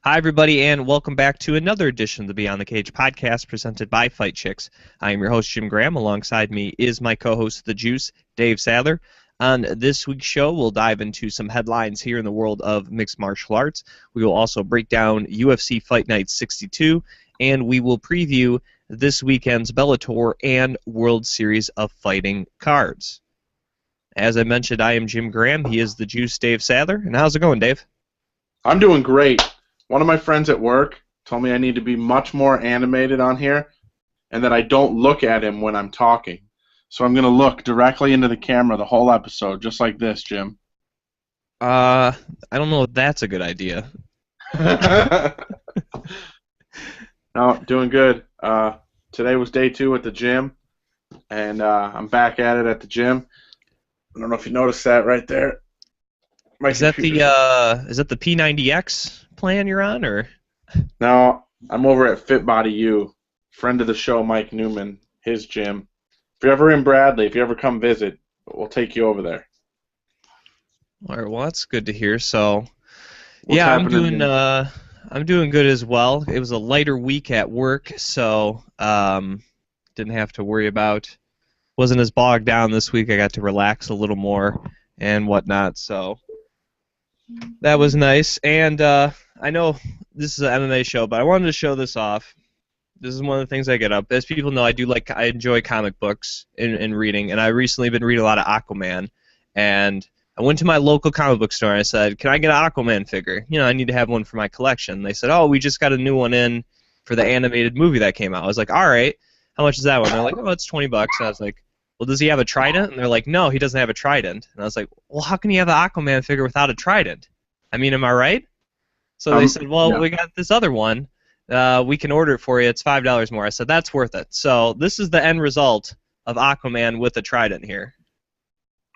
Hi, everybody, and welcome back to another edition of the Beyond the Cage podcast presented by Fight Chicks. I am your host, Jim Graham. Alongside me is my co-host, The Juice, Dave Sadler. On this week's show, we'll dive into some headlines here in the world of mixed martial arts. We will also break down UFC Fight Night 62, and we will preview this weekend's Bellator and World Series of Fighting cards. As I mentioned, I am Jim Graham. He is The Juice, Dave Sadler. And how's it going, Dave? I'm doing great. One of my friends at work told me I need to be much more animated on here and that I don't look at him when I'm talking. So I'm going to look directly into the camera the whole episode, just like this, Jim. I don't know if that's a good idea. No, doing good. Today was day 2 at the gym, and I'm back at it at the gym. I don't know if you noticed that right there. Is that the P90X plan you're on, or? No, I'm over at Fit Body U, friend of the show, Mike Newman, his gym. If you're ever in Bradley, if you ever come visit, we'll take you over there. All right, well, that's good to hear. So, yeah, I'm doing good as well. It was a lighter week at work, so didn't have to worry about. Wasn't as bogged down this week. I got to relax a little more and whatnot. So that was nice. And I know this is an MMA show, but I wanted to show this off. This is one of the things I get up. As people know, I enjoy comic books and reading, and I recently been reading a lot of Aquaman. And I went to my local comic book store and I said, "Can I get an Aquaman figure? You know, I need to have one for my collection." They said, "Oh, we just got a new one in for the animated movie that came out." I was like, "All right, how much is that one?" They're like, "Oh, it's $20." And I was like, "Well, does he have a trident?" And they're like, "No, he doesn't have a trident." And I was like, "Well, how can you have an Aquaman figure without a trident? I mean, am I right?" So they said, "Well, yeah. We got this other one. We can order it for you. It's $5 more." I said, "That's worth it." So this is the end result of Aquaman with a trident here.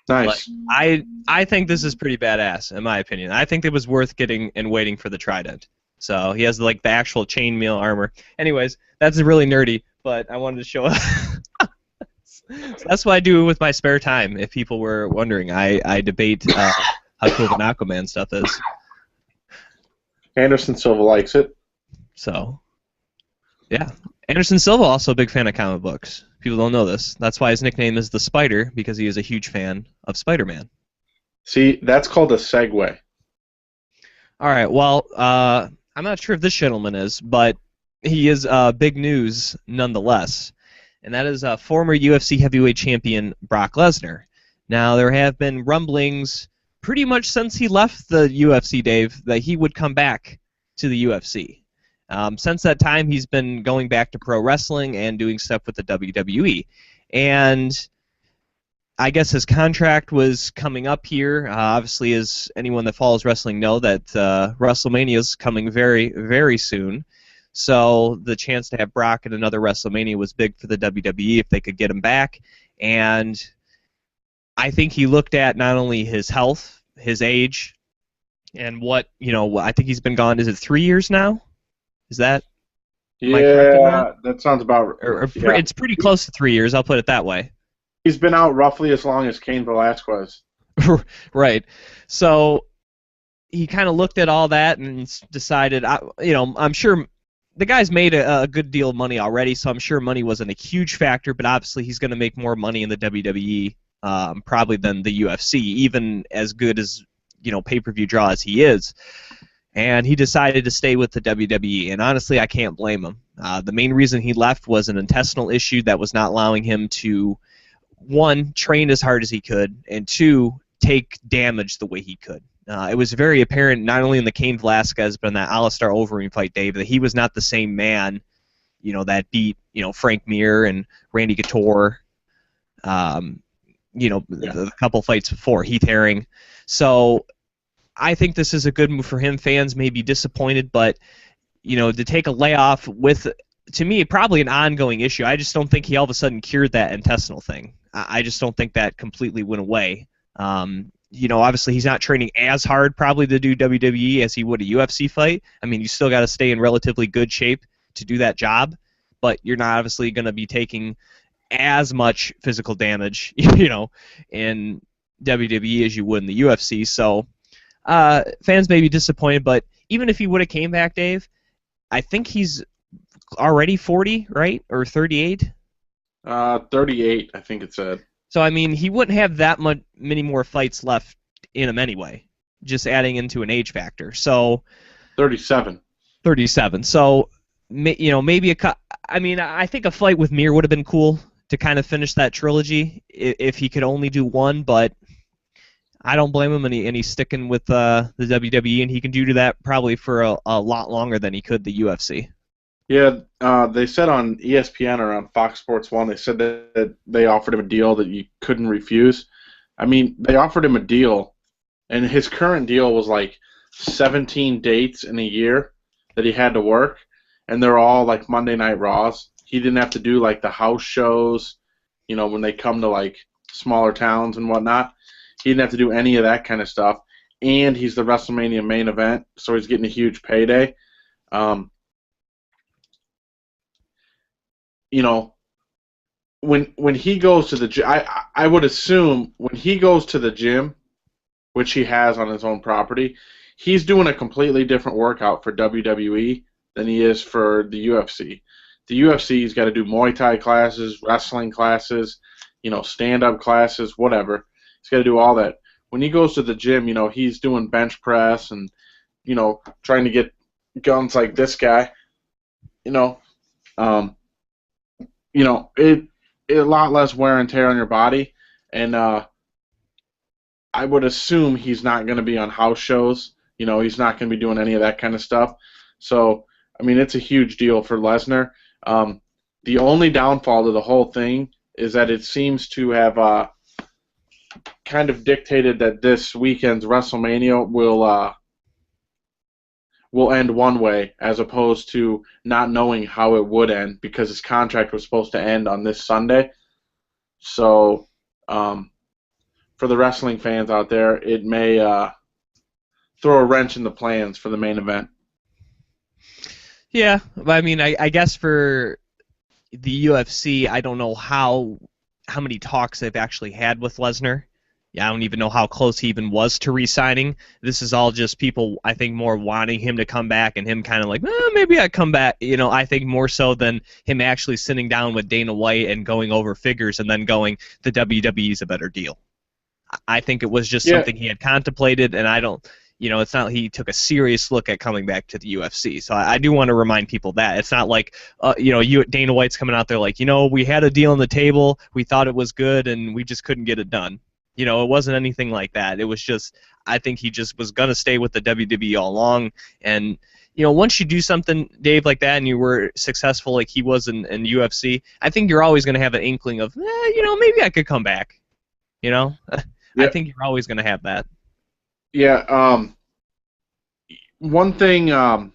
Nice. Like, I think this is pretty badass, in my opinion. I think it was worth getting and waiting for the trident. So he has like the actual chainmail armor. Anyways, that's really nerdy, but I wanted to show it. So that's what I do with my spare time. If people were wondering, I debate how cool the Aquaman stuff is. Anderson Silva likes it. So, yeah. Anderson Silva also a big fan of comic books. People don't know this. That's why his nickname is the Spider, because he is a huge fan of Spider-Man. See, that's called a segue. All right, well, I'm not sure if this gentleman is, but he is big news nonetheless, and that is former UFC heavyweight champion Brock Lesnar. Now, there have been rumblings pretty much since he left the UFC, Dave, that he would come back to the UFC. Since that time, he's been going back to pro wrestling and doing stuff with the WWE. And I guess his contract was coming up here. Obviously, as anyone that follows wrestling know, that WrestleMania is coming very, very soon. So the chance to have Brock in another WrestleMania was big for the WWE if they could get him back. And I think he looked at not only his health, his age, and what, I think he's been gone, is it 3 years now? Is that? Yeah, that sounds about right. Yeah. It's pretty close to 3 years, I'll put it that way. He's been out roughly as long as Cain Velasquez. Right. So he kind of looked at all that and decided, I'm sure the guy's made a good deal of money already, so I'm sure money wasn't a huge factor, but obviously he's going to make more money in the WWE probably than the UFC, even as good as, pay-per-view draw as he is. And he decided to stay with the WWE, and honestly, I can't blame him. The main reason he left was an intestinal issue that was not allowing him to, one, train as hard as he could, and two, take damage the way he could. It was very apparent, not only in the Cain Velasquez, but in that Alistair Overeem fight, Dave, that he was not the same man, that beat, Frank Mir and Randy Couture, the couple fights before, Heath Herring. So I think this is a good move for him. Fans may be disappointed, but to take a layoff with, to me, probably an ongoing issue. I just don't think he all of a sudden cured that intestinal thing. I just don't think that completely went away. Obviously he's not training as hard probably to do WWE as he would a UFC fight. I mean, you still got to stay in relatively good shape to do that job, but you're not obviously going to be taking as much physical damage, in WWE as you would in the UFC. So fans may be disappointed, but even if he would have came back, Dave, I think he's already 40, right? Or 38? 38, I think it said. So, I mean, he wouldn't have that many more fights left in him anyway, just adding into an age factor. So 37. 37. So, maybe I think a fight with Mir would have been cool to kind of finish that trilogy if he could only do one, but I don't blame him, and he's sticking with the WWE, and he can do that probably for a lot longer than he could the UFC. Yeah, they said on ESPN or on Fox Sports 1, they said that they offered him a deal that you couldn't refuse. I mean, they offered him a deal, and his current deal was like 17 dates in a year that he had to work, and they're all like Monday Night Raws. He didn't have to do like the house shows, when they come to like smaller towns and whatnot. He didn't have to do any of that kind of stuff, and he's the WrestleMania main event, so he's getting a huge payday. When he goes to the gym, I would assume when he goes to the gym, which he has on his own property, he's doing a completely different workout for WWE than he is for the UFC. The UFC, he's got to do Muay Thai classes, wrestling classes, stand-up classes, whatever. He's got to do all that. When he goes to the gym, he's doing bench press and, trying to get guns like this guy. It a lot less wear and tear on your body, and I would assume he's not going to be on house shows. He's not going to be doing any of that kind of stuff. So, I mean, it's a huge deal for Lesnar. The only downfall to the whole thing is that it seems to have kind of dictated that this weekend's WrestleMania will end one way as opposed to not knowing how it would end because his contract was supposed to end on this Sunday. So for the wrestling fans out there, it may throw a wrench in the plans for the main event. Yeah, I mean, I guess for the UFC, I don't know how many talks they've actually had with Lesnar. Yeah, I don't even know how close he even was to re-signing. This is all just people, I think, more wanting him to come back and him kind of like, maybe I come back. I think more so than him actually sitting down with Dana White and going over figures and then going, the WWE is a better deal. I think it was just something he had contemplated, and I don't, it's not he took a serious look at coming back to the UFC. So I do want to remind people that. It's not like, Dana White's coming out there like, we had a deal on the table, we thought it was good, and we just couldn't get it done. It wasn't anything like that. It was just, I think he just was going to stay with the WWE all along. And, once you do something, Dave, like that, and you were successful like he was in UFC, I think you're always going to have an inkling of, maybe I could come back. I think you're always going to have that. Yeah. One thing. Oh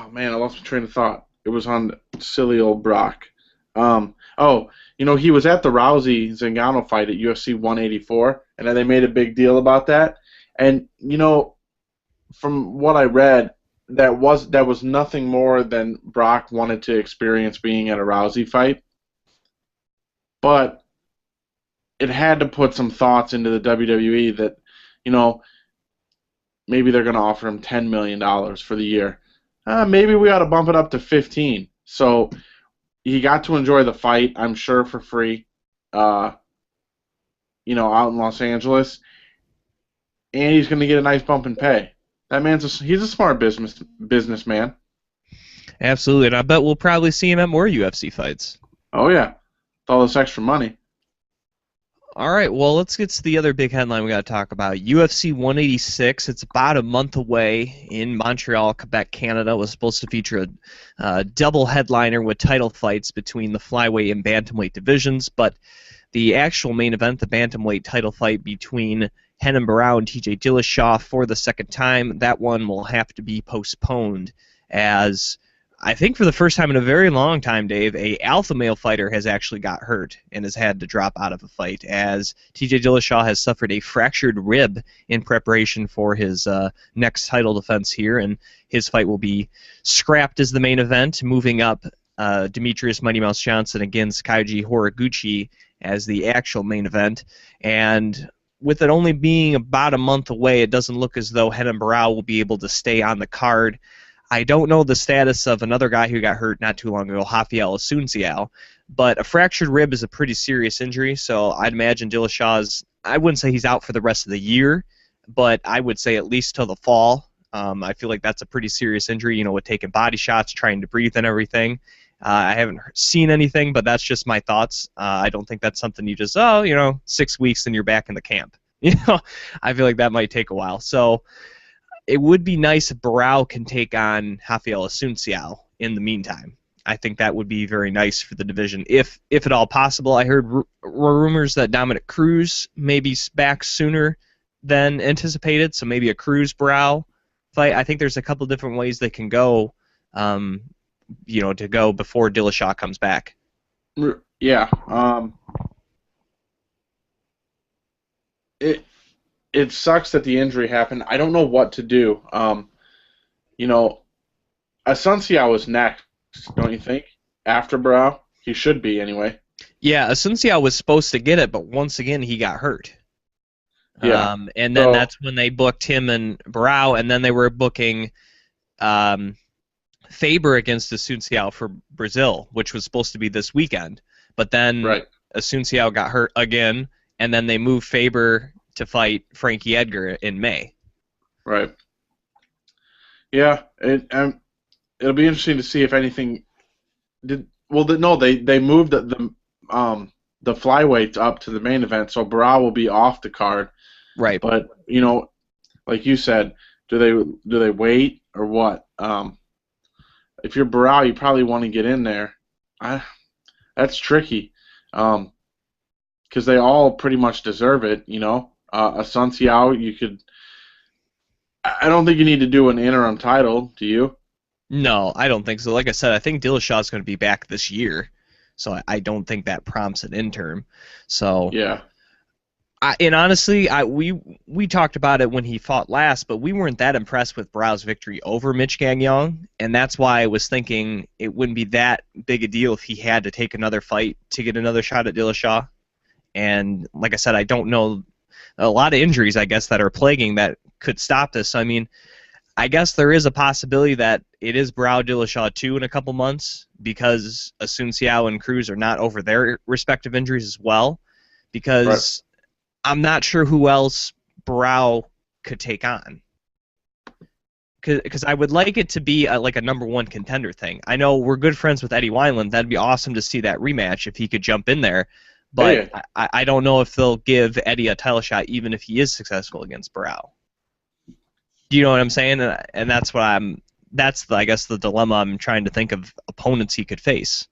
man, I lost my train of thought. It was on silly old Brock. He was at the Rousey-Zingano fight at UFC 184, and then they made a big deal about that. And from what I read, that was nothing more than Brock wanted to experience being at a Rousey fight. But it had to put some thoughts into the WWE that, maybe they're going to offer him $10 million for the year. Maybe we ought to bump it up to 15. So he got to enjoy the fight, I'm sure, for free, out in Los Angeles, and he's going to get a nice bump in pay. That he's a smart businessman. Absolutely, and I bet we'll probably see him at more UFC fights. Oh yeah, with all this extra money. All right, well, let's get to the other big headline we got to talk about. UFC 186, it's about a month away in Montreal, Quebec, Canada. It was supposed to feature a double headliner with title fights between the flyweight and bantamweight divisions, but the actual main event, the bantamweight title fight between Renan Barão and TJ Dillashaw for the second time, that one will have to be postponed as I think for the first time in a very long time, Dave, a alpha male fighter has actually got hurt and has had to drop out of a fight as TJ Dillashaw has suffered a fractured rib in preparation for his next title defense here, and his fight will be scrapped as the main event, moving up Demetrius Mighty Mouse Johnson against Kaiji Horiguchi as the actual main event. And with it only being about a month away, it doesn't look as though Renan Barão will be able to stay on the card. I don't know the status of another guy who got hurt not too long ago, Rafael Assunção, but a fractured rib is a pretty serious injury, so I'd imagine Dillashaw's, I wouldn't say he's out for the rest of the year, but I would say at least till the fall. I feel like that's a pretty serious injury, with taking body shots, trying to breathe and everything. I haven't seen anything, but that's just my thoughts. I don't think that's something you just, 6 weeks and you're back in the camp. I feel like that might take a while. So it would be nice if Barão can take on Rafael Assunção in the meantime. I think that would be very nice for the division, if at all possible. I heard rumors that Dominic Cruz may be back sooner than anticipated, so maybe a Cruz-Barão fight. I think there's a couple different ways they can go, to go before Dillashaw comes back. Yeah. It sucks that the injury happened. I don't know what to do. Assunção is next, don't you think? After Barão? He should be, anyway. Yeah, Assunção was supposed to get it, but once again he got hurt. Yeah. And then that's when they booked him and Barão, and then they were booking Faber against Assunção for Brazil, which was supposed to be this weekend. But then Assunção got hurt again, and then they moved Faber to fight Frankie Edgar in May. Right. Yeah, it'll be interesting to see if anything did. Well, no, they moved the flyweights up to the main event, so Barão will be off the card. Right. But like you said, do they wait or what? If you're Barão, you probably want to get in there. That's tricky, because they all pretty much deserve it. Assunção, you could. I don't think you need to do an interim title, do you? No, I don't think so. Like I said, I think Dillashaw's going to be back this year, so I don't think that prompts an interim. So yeah. And honestly, we talked about it when he fought last, but we weren't that impressed with Barão's victory over Mitch Gagnon, and that's why I was thinking it wouldn't be that big a deal if he had to take another fight to get another shot at Dillashaw. And like I said, I don't know a lot of injuries, I guess, that are plaguing that could stop this. I mean, I guess there is a possibility that it is Barão Dillashaw 2 in a couple months, because Assunção and Cruz are not over their respective injuries as well, because I'm not sure who else Barão could take on. Because I would like it to be like a number one contender thing. I know we're good friends with Eddie Wineland. That'd be awesome to see that rematch if he could jump in there. But yeah. I don't know if they'll give Eddie a title shot even if he is successful against Barão. Do you know what I'm saying? And that's what I guess the dilemma I'm trying to think of opponents he could face.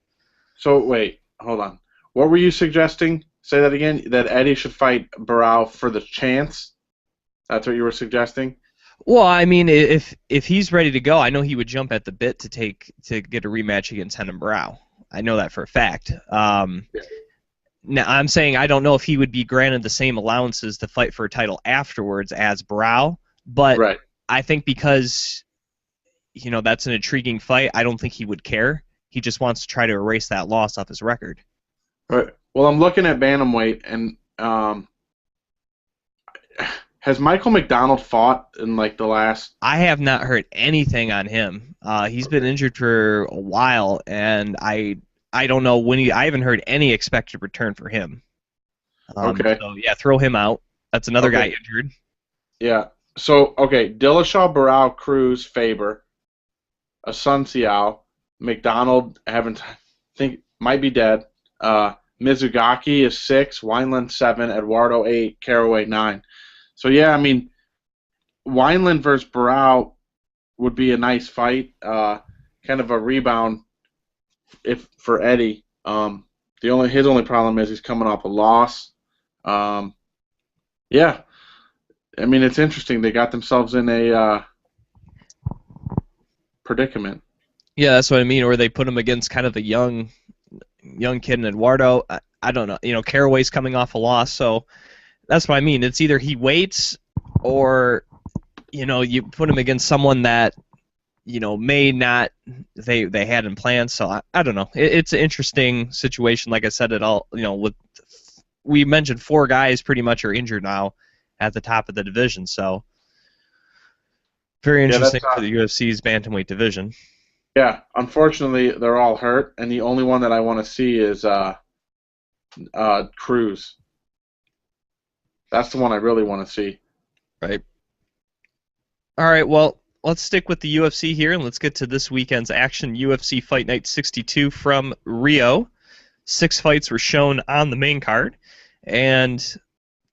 So wait, hold on. What were you suggesting? Say that again. That Eddie should fight Barão for the chance? That's what you were suggesting? Well, I mean, if he's ready to go, I know he would jump at the bit to get a rematch against Renan Barão. I know that for a fact. Now, I'm saying I don't know if he would be granted the same allowances to fight for a title afterwards as Barão, but I think because that's an intriguing fight, I don't think he would care. He just wants to try to erase that loss off his record. Right. Well, I'm looking at bantamweight, and has Michael McDonald fought in the last? I have not heard anything on him. He's been injured for a while, and I don't know when I haven't heard any expected return for him. Okay. So yeah, throw him out. That's another guy injured. Yeah. So Dillashaw, Barão, Cruz, Faber, Assunção, McDonald might be dead. Mizugaki is 6, Wineland 7, Eduardo 8, Caraway 9. So yeah, I mean, Wineland versus Barão would be a nice fight. Kind of a rebound for Eddie. His only problem is he's coming off a loss. Yeah, I mean, it's interesting. They got themselves in a predicament. Yeah, that's what I mean. Or they put him against kind of a young kid in Eduardo. I don't know. Caraway's coming off a loss, so that's what I mean. It's either he waits or you put him against someone that may not they had in plan. So I don't know. It's an interesting situation. Like I said, it all with we mentioned 4 guys pretty much are injured now at the top of the division. So very interesting for the UFC's bantamweight division. Yeah, unfortunately, they're all hurt, and the only one that I want to see is Cruz. That's the one I really want to see. Right. All right, well, let's stick with the UFC here, and let's get to this weekend's action. UFC Fight Night 62 from Rio. 6 fights were shown on the main card, and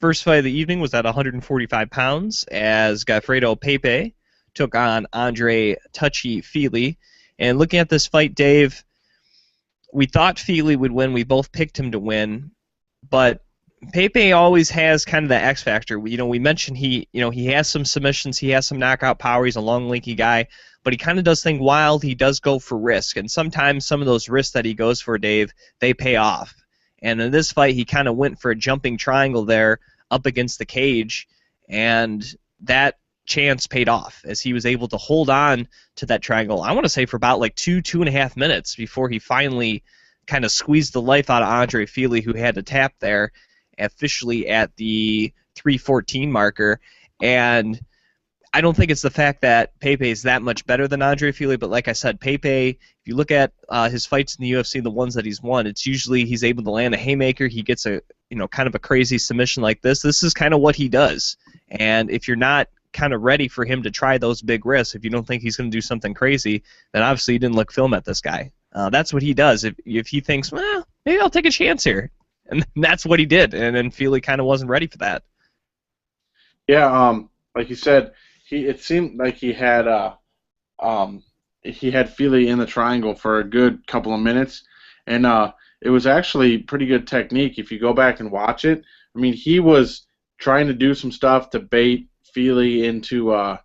first fight of the evening was at 145 pounds as Goffredo Pepe took on Andre Touchy Fili. And looking at this fight, Dave, we thought Fili would win. We both picked him to win, but Pepe always has kind of the X factor. We mentioned he has some submissions, he has some knockout power. He's a long, lanky guy, but he kind of does things wild. He does go for risk, and sometimes some of those risks that he goes for, Dave, they pay off. And in this fight, he kind of went for a jumping triangle there up against the cage, and that chance paid off as he was able to hold on to that triangle, I want to say, for about like 2.5 minutes before he finally kind of squeezed the life out of Andre Fili, who had to tap there officially at the 3:14 marker. And I don't think it's the fact that Pepe is that much better than Andre Fili, but like I said, Pepe, if you look at his fights in the UFC, the ones that he's won, it's usually he's able to land a haymaker. He gets a kind of a crazy submission like this. This is kind of what he does. And if you're not kind of ready for him to try those big risks, if you don't think he's going to do something crazy, then obviously you didn't look film at this guy. That's what he does. If he thinks, well, maybe I'll take a chance here, and that's what he did. And then Fili kind of wasn't ready for that. Yeah, like you said, it seemed like he had Fili in the triangle for a good couple of minutes, and it was actually pretty good technique. If you go back and watch it, I mean, he was trying to do some stuff to bait Fili into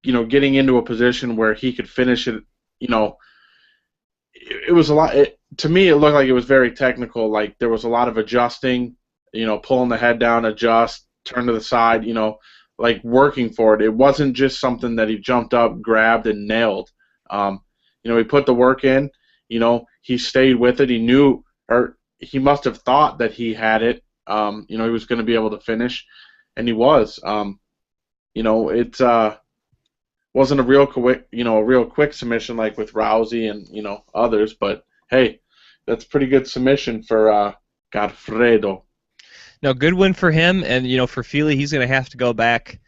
getting into a position where he could finish it. It was a lot. To me, it looked like it was very technical. Like there was a lot of adjusting, pulling the head down, adjust, turn to the side, like working for it. It wasn't just something that he jumped up, grabbed, and nailed. He put the work in. He stayed with it. He knew, or he must have thought that he had it. He was going to be able to finish, and he was. It wasn't a real quick submission like with Rousey and others, but hey, that's pretty good submission for Goffredo. No, good win for him, and for Fili, he's going to have to go back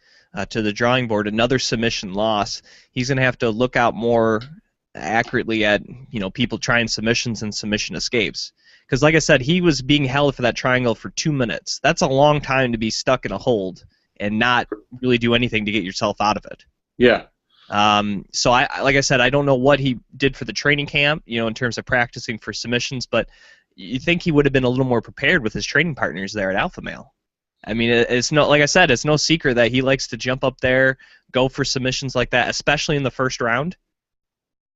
to the drawing board. Another submission loss. He's going to have to look out more accurately at people trying submissions and submission escapes. Because like I said, he was being held for that triangle for 2 minutes. That's a long time to be stuck in a hold and not really do anything to get yourself out of it. Yeah. So like I said, I don't know what he did for the training camp, in terms of practicing for submissions, but you think he would have been a little more prepared with his training partners there at Alpha Male. I mean, it's no, like I said, it's no secret that he likes to jump up there, go for submissions like that, especially in the first round.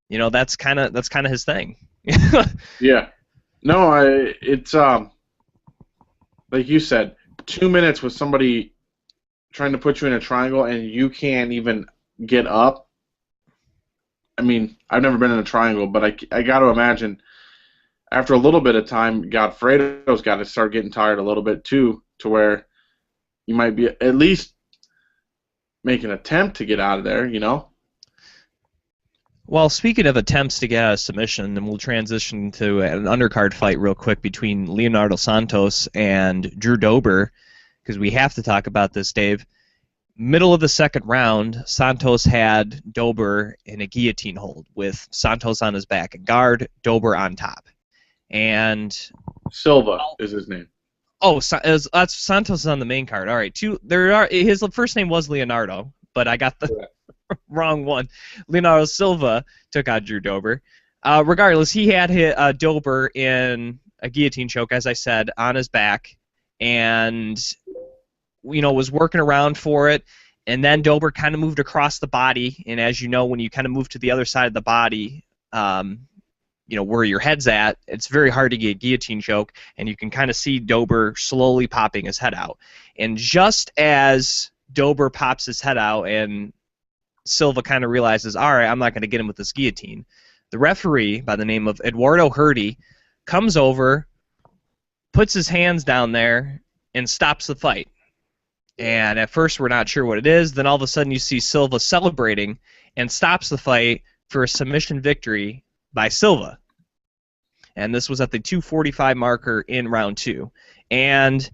That's kind of his thing. Yeah. No, it's like you said, 2 minutes with somebody trying to put you in a triangle and you can't even get up. I mean, I've never been in a triangle, but I got to imagine after a little bit of time, Goffredo's got to start getting tired a little bit too, to where you might be at least make an attempt to get out of there, Well, speaking of attempts to get out of submission, and we'll transition to an undercard fight real quick between Leonardo Santos and Drew Dober, because we have to talk about this, Dave. Middle of the second round, Santos had Dober in a guillotine hold with Santos on his back and guard, Dober on top. And Silva is his name. Oh, that's Santos on the main card. All right, his first name was Leonardo, but I got the wrong one. Leonardo Silva took out Drew Dober. Regardless, he had Dober in a guillotine choke, as I said, on his back, and was working around for it. And then Dober kind of moved across the body, and as you know, when you kind of move to the other side of the body, where your head's at, it's very hard to get a guillotine choke, and you can kind of see Dober slowly popping his head out. And just as Dober pops his head out and Silva kind of realizes, all right, I'm not going to get him with this guillotine, the referee, by the name of Eduardo Hurdy, comes over, puts his hands down there and stops the fight. And at first we're not sure what it is. Then all of a sudden you see Silva celebrating and stops the fight for a submission victory by Silva. And this was at the 245 marker in round 2. And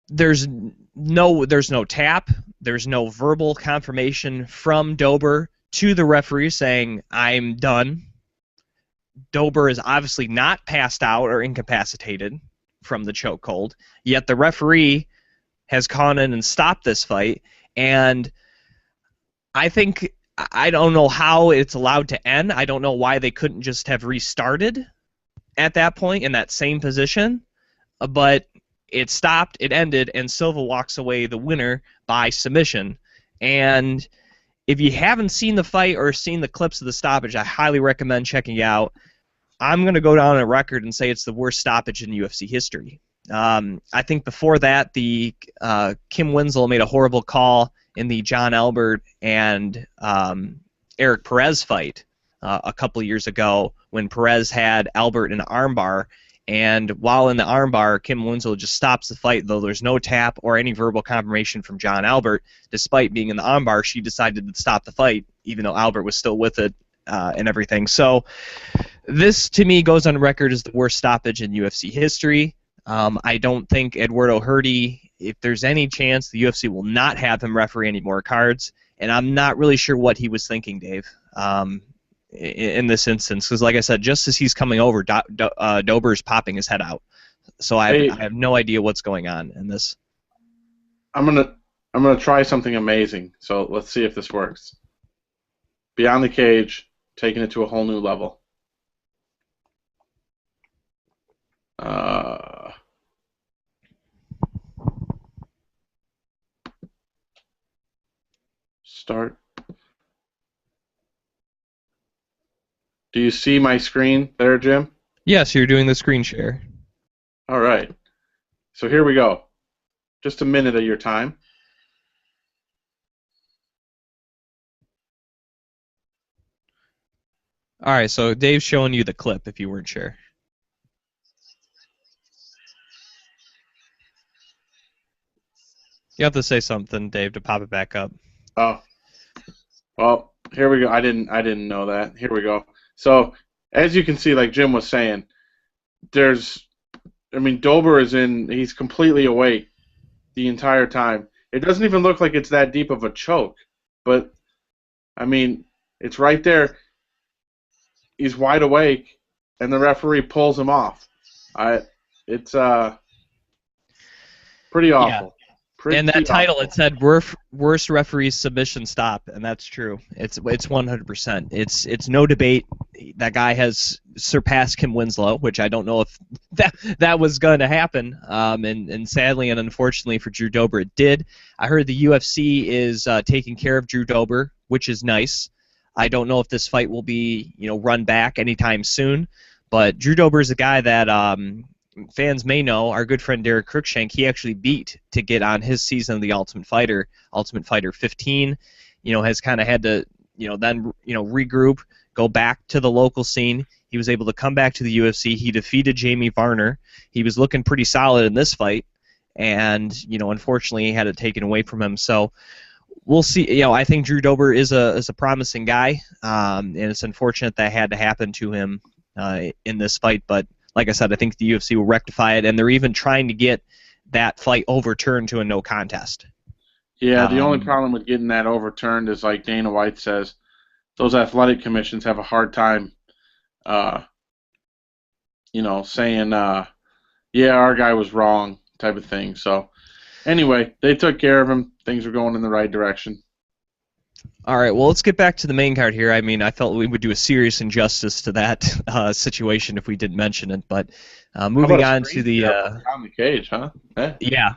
there's no tap, there's no verbal confirmation from Dober to the referee saying, I'm done. Dober is obviously not passed out or incapacitated from the chokehold, yet the referee has gone in and stopped this fight, and I don't know how it's allowed to end. I don't know why they couldn't just have restarted at that point in that same position, but it stopped, it ended, and Silva walks away the winner by submission. And if you haven't seen the fight or seen the clips of the stoppage, I highly recommend checking it out. I'm going to go down on record and say it's the worst stoppage in UFC history. I think before that, the Kim Winslow made a horrible call in the John Albert and Eric Perez fight a couple years ago when Perez had Albert in an armbar, and while in the armbar, Kim Winslow just stops the fight, though there's no tap or any verbal confirmation from John Albert. Despite being in the armbar, she decided to stop the fight, even though Albert was still with it and everything. So this, to me, goes on record as the worst stoppage in UFC history. I don't think Eduardo Hurdy, if there's any chance, the UFC will not have him referee any more cards, and I'm not really sure what he was thinking, Dave, in this instance, because like I said, just as he's coming over, Dober's popping his head out. So I have no idea what's going on in this. I'm gonna try something amazing. So let's see if this works. Beyond the cage, taking it to a whole new level. Start. Do you see my screen there, Jim? Yes, you're doing the screen share. All right. So here we go. Just a minute of your time. All right, so Dave's showing you the clip if you weren't sure. You have to say something, Dave, to pop it back up. Oh. Well, here we go. I didn't know that. Here we go. So, as you can see, like Jim was saying, Dober is he's completely awake the entire time. It doesn't even look like it's that deep of a choke, but, it's right there. He's wide awake, and the referee pulls him off. It's pretty awful. Yeah. And that title, it said worst referee submission stop, and that's true. It's 100%. It's no debate. That guy has surpassed Kim Winslow, which I don't know if that was going to happen. And sadly and unfortunately for Drew Dober, it did. I heard the UFC is taking care of Drew Dober, which is nice. I don't know if this fight will be run back anytime soon, but Drew Dober is a guy that fans may know. Our good friend Derek Cruikshank, he actually beat to get on his season of the Ultimate Fighter 15. Has kind of had to then regroup, go back to the local scene. He was able to come back to the UFC. He defeated Jamie Varner. He was looking pretty solid in this fight, and unfortunately he had it taken away from him. So we'll see. I think Drew Dober is a promising guy, and it's unfortunate that had to happen to him in this fight. But like I said, I think the UFC will rectify it, and they're even trying to get that fight overturned to a no contest. Yeah, the only problem with getting that overturned is, like Dana White says, those athletic commissions have a hard time, saying, yeah, our guy was wrong, type of thing. So, anyway, they took care of him. Things were going in the right direction. All right, well, let's get back to the main card here. I felt we would do a serious injustice to that situation if we didn't mention it. But moving on to the on the cage, huh? Yeah.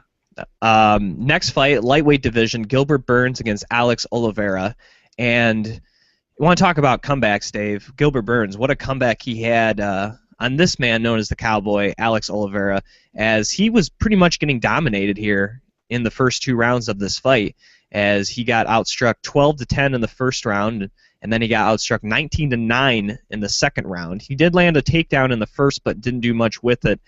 Next fight, lightweight division, Gilbert Burns against Alex Oliveira. And you want to talk about comebacks, Dave. Gilbert Burns, what a comeback he had on this man known as the Cowboy, Alex Oliveira, as he was pretty much getting dominated here in the first 2 rounds of this fight, as he got outstruck 12-10 in the first round, and then he got outstruck 19-9 in the second round. He did land a takedown in the first, but didn't do much with it.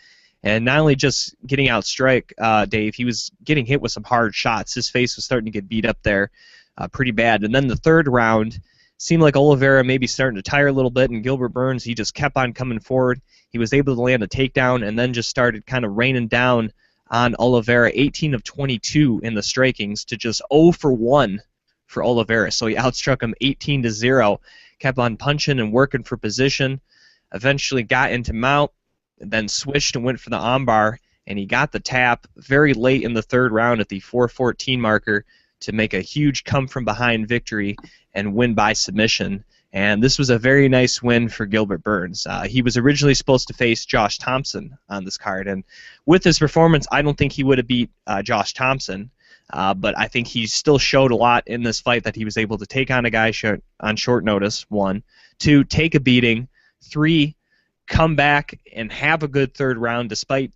And not only just getting out strike, Dave, he was getting hit with some hard shots. His face was starting to get beat up there pretty bad. And then the third round seemed like Oliveira maybe starting to tire a little bit, and Gilbert Burns, he just kept on coming forward. He was able to land a takedown and then just started kind of raining down on Oliveira, 18 of 22 in the strikings to just 0 for 1 for Oliveira. So he outstruck him 18-0, kept on punching and working for position, eventually got into mount, then switched and went for the armbar, and he got the tap very late in the third round at the 4:14 marker to make a huge come-from-behind victory and win by submission. And this was a very nice win for Gilbert Burns. He was originally supposed to face Josh Thompson on this card, and with his performance, I don't think he would have beat Josh Thompson, but I think he still showed a lot in this fight that he was able to take on a guy on short notice, 1, 2, take a beating, 3, come back and have a good third round despite,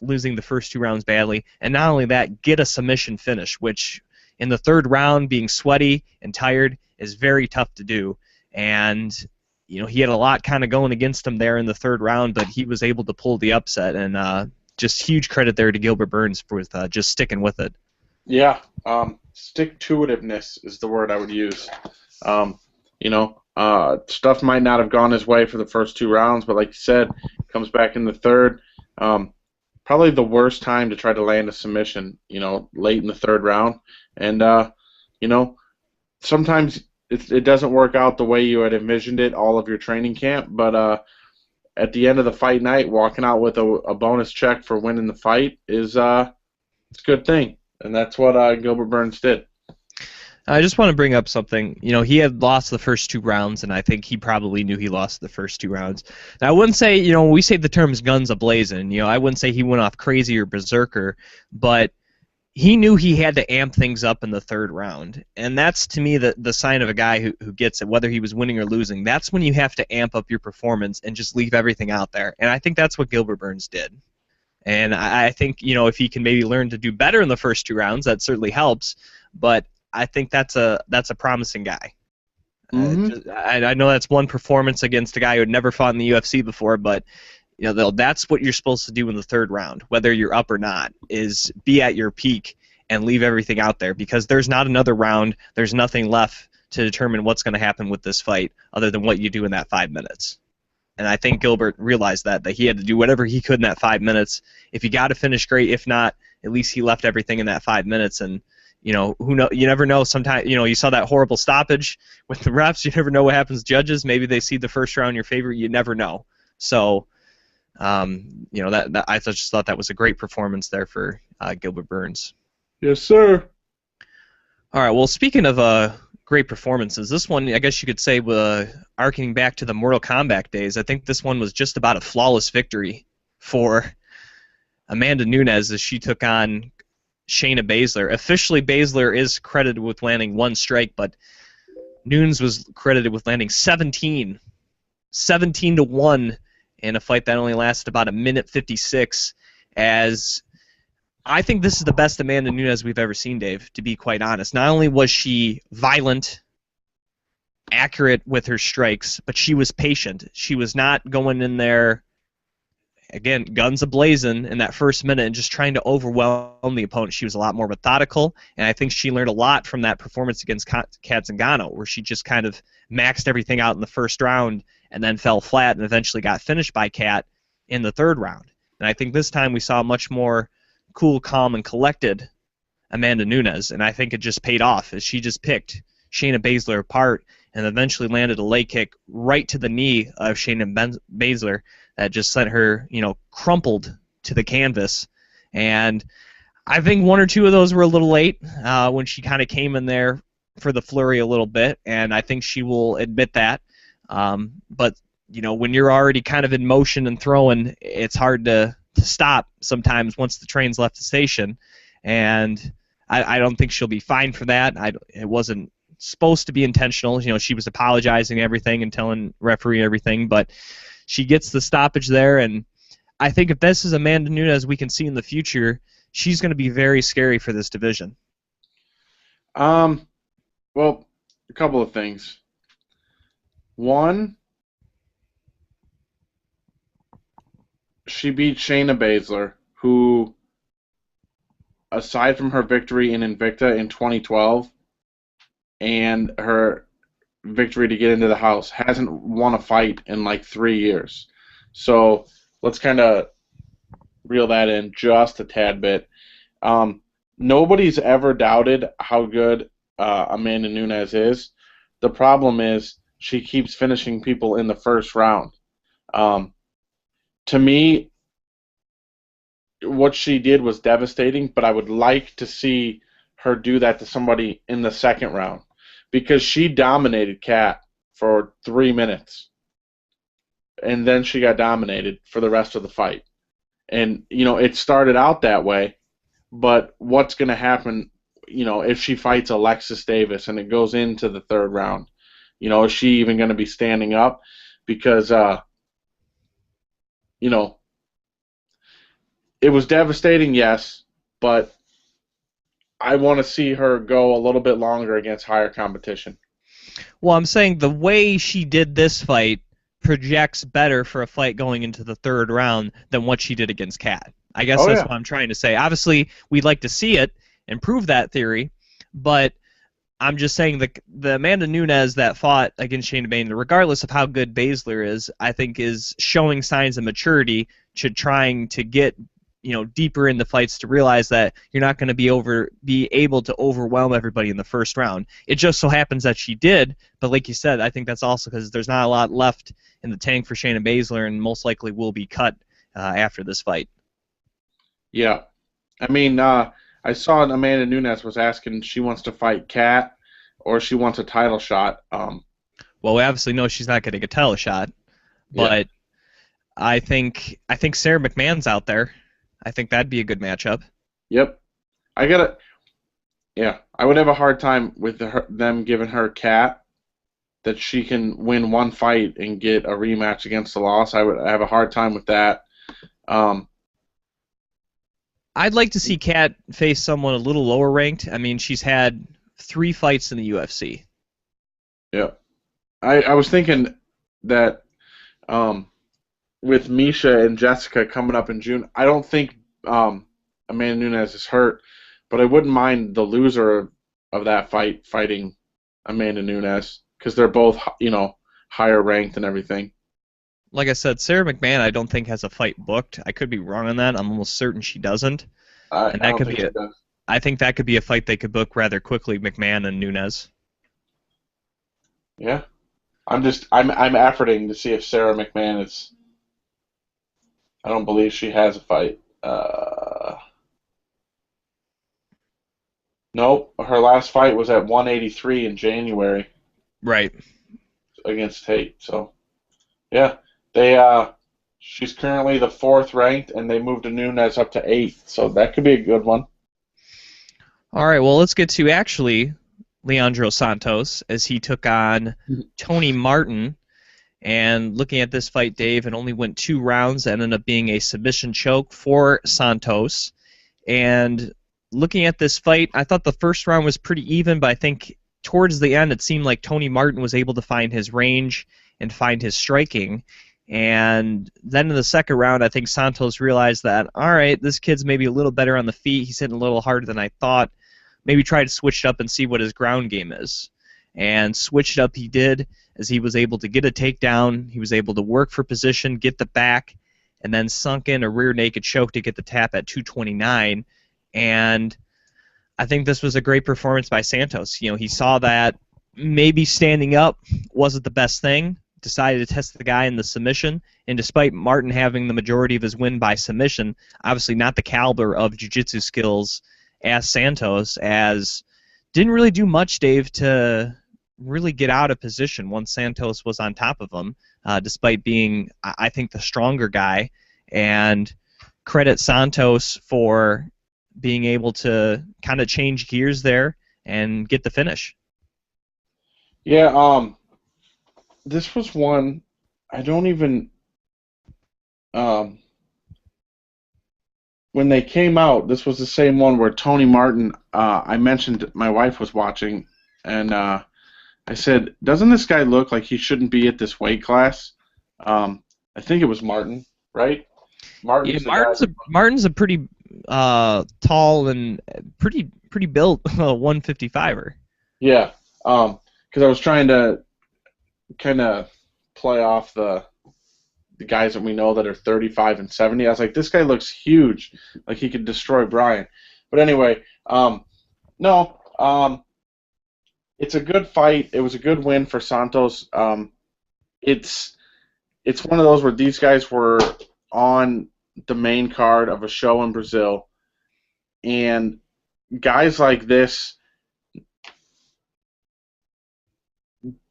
losing the first 2 rounds badly, and not only that, get a submission finish, which in the third round, being sweaty and tired, is very tough to do. And he had a lot kind of going against him there in the third round, but he was able to pull the upset, and just huge credit there to Gilbert Burns for just sticking with it. Yeah, stick-to-itiveness is the word I would use. Stuff might not have gone his way for the first 2 rounds, but like you said, comes back in the third. Probably the worst time to try to land a submission, late in the third round. And, sometimes it doesn't work out the way you had envisioned it all of your training camp, but at the end of the fight night, walking out with a bonus check for winning the fight is it's a good thing, and that's what Gilbert Burns did. I just want to bring up something. He had lost the first 2 rounds, and I think he probably knew he lost the first 2 rounds. Now, I wouldn't say, when we say the terms guns a-blazing, I wouldn't say he went off crazy or berserker, but he knew he had to amp things up in the third round. And that's, to me, the sign of a guy who gets it, whether he was winning or losing. That's when you have to amp up your performance and just leave everything out there. And I think that's what Gilbert Burns did. And I think, if he can maybe learn to do better in the first 2 rounds, that certainly helps. But I think that's a promising guy. Mm-hmm. I know that's one performance against a guy who had never fought in the UFC before, but that's what you're supposed to do in the third round, whether you're up or not, is be at your peak and leave everything out there, because there's not another round. There's nothing left to determine what's going to happen with this fight other than what you do in that 5 minutes. And I think Gilbert realized that he had to do whatever he could in that 5 minutes. If he got to finish, great. If not, at least he left everything in that 5 minutes. And who know? You never know. Sometimes, you saw that horrible stoppage with the refs. You never know what happens to judges. Maybe they see the first round in your favor. You never know. So, that I just thought that was a great performance there for Gilbert Burns. Yes, sir. All right. Well, speaking of great performances, this one, I guess you could say, arcing back to the Mortal Kombat days, I think this one was just about a flawless victory for Amanda Nunes as she took on Shayna Baszler. Officially, Baszler is credited with landing 1 strike, but Nunes was credited with landing 17 to 1 in a fight that only lasted about 1:56. As I think this is the best Amanda Nunes we've ever seen, Dave, to be quite honest. Not only was she violent, accurate with her strikes, but she was patient. She was not going in there, again, guns a-blazing in that first minute and just trying to overwhelm the opponent. She was a lot more methodical, and I think she learned a lot from that performance against Kat Zingano, where she just kind of maxed everything out in the first round and then fell flat and eventually got finished by Kat in the third round. And I think this time we saw a much more cool, calm, and collected Amanda Nunes, and I think it just paid off as she just picked Shayna Baszler apart and eventually landed a leg kick right to the knee of Shayna Baszler that just sent her, crumpled to the canvas. And I think 1 or 2 of those were a little late when she kind of came in there for the flurry a little bit, and I think she will admit that. But, when you're already kind of in motion and throwing, it's hard to stop sometimes once the train's left the station. And I don't think she'll be fined for that. It wasn't supposed to be intentional. She was apologizing and everything and telling referee everything, but she gets the stoppage there, and I think if this is Amanda Nunes we can see in the future, she's going to be very scary for this division. Well, a couple of things. One, she beat Shayna Baszler, who, aside from her victory in Invicta in 2012 and her victory to get into the house, hasn't won a fight in like 3 years. So let's kind of reel that in just a tad bit. Um, Nobody's ever doubted how good Amanda Nunes is. The problem is she keeps finishing people in the first round. Um, to me, what she did was devastating, but I would like to see her do that to somebody in the second round because she dominated Kat for 3 minutes, and then she got dominated for the rest of the fight. And, it started out that way, but what's going to happen, if she fights Alexis Davis and it goes into the third round? Is she even going to be standing up? Because, you know, it was devastating, yes, but I want to see her go a little bit longer against higher competition. Well, I'm saying the way she did this fight projects better for a fight going into the third round than what she did against Kat. I guess Oh, that's yeah. what I'm trying to say. Obviously, we'd like to see it and prove that theory, but I'm just saying the Amanda Nunes that fought against Shayna Baszler, regardless of how good Baszler is, I think is showing signs of maturity to trying to get deeper in the fights to realize that you're not going to be able to overwhelm everybody in the first round. It just so happens that she did, but like you said, I think that's also because there's not a lot left in the tank for Shayna Baszler, and most likely will be cut after this fight. Yeah. I mean, I saw Amanda Nunes was asking if she wants to fight Kat or she wants a title shot. Well, we obviously know she's not getting a title shot, Yeah. but I think Sarah McMahon's out there. I think that'd be a good matchup. Yep. I gotta. Yeah. I would have a hard time with them giving her Kat that she can win one fight and get a rematch against the loss. I would have a hard time with that. Um, I'd like to see Kat face someone a little lower ranked. I mean, she's had 3 fights in the UFC. yeah. I was thinking that with Misha and Jessica coming up in June, I don't think Amanda Nunes is hurt, but I wouldn't mind the loser of that fight fighting Amanda Nunes because they're both, higher ranked and everything. Like I said, Sarah McMahon I don't think has a fight booked. I could be wrong on that. I'm almost certain she doesn't. I And that don't could think be she a does. I think that could be a fight they could book rather quickly, McMahon and Nunes. Yeah. I'm efforting to see if Sarah McMahon is. I don't believe she has a fight. Nope. Her last fight was at 183 in January Right. against Tate. So yeah, they she's currently the fourth ranked, and they moved Nunes up to eighth. So that could be a good one. All right, well, let's get to actually Leandro Santos as he took on Tony Martin. And looking at this fight, Dave, it only went 2 rounds and ended up being a submission choke for Santos. And looking at this fight, I thought the first round was pretty even, but I think towards the end it seemed like Tony Martin was able to find his range and find his striking. And then in the second round, I think Santos realized that, all right, this kid's maybe a little better on the feet. He's hitting a little harder than I thought. Maybe try to switch it up and see what his ground game is. And switch it up he did, as he was able to get a takedown. He was able to work for position, get the back, and then sunk in a rear naked choke to get the tap at 229. And I think this was a great performance by Santos. He saw that maybe standing up wasn't the best thing, decided to test the guy in the submission, and despite Martin having the majority of his win by submission, obviously not the caliber of jiu-jitsu skills as Santos, as didn't really do much, Dave, to really get out of position once Santos was on top of him, despite being, I think, the stronger guy. And credit Santos for being able to kind of change gears there and get the finish. Yeah. This was one I don't even. Um, when they came out, this was the same one where Tony Martin. I mentioned my wife was watching, and I said, "Doesn't this guy look like he shouldn't be at this weight class?" I think it was Martin, right? Yeah, Martin's the guy. Martin's a pretty tall and pretty built 155er. Yeah. Because I was trying to kind of play off the guys that we know that are 35 and 70. I was like, this guy looks huge, like he could destroy Brian. But anyway, no, it's a good fight. It was a good win for Santos. It's one of those where these guys were on the main card of a show in Brazil, and guys like this,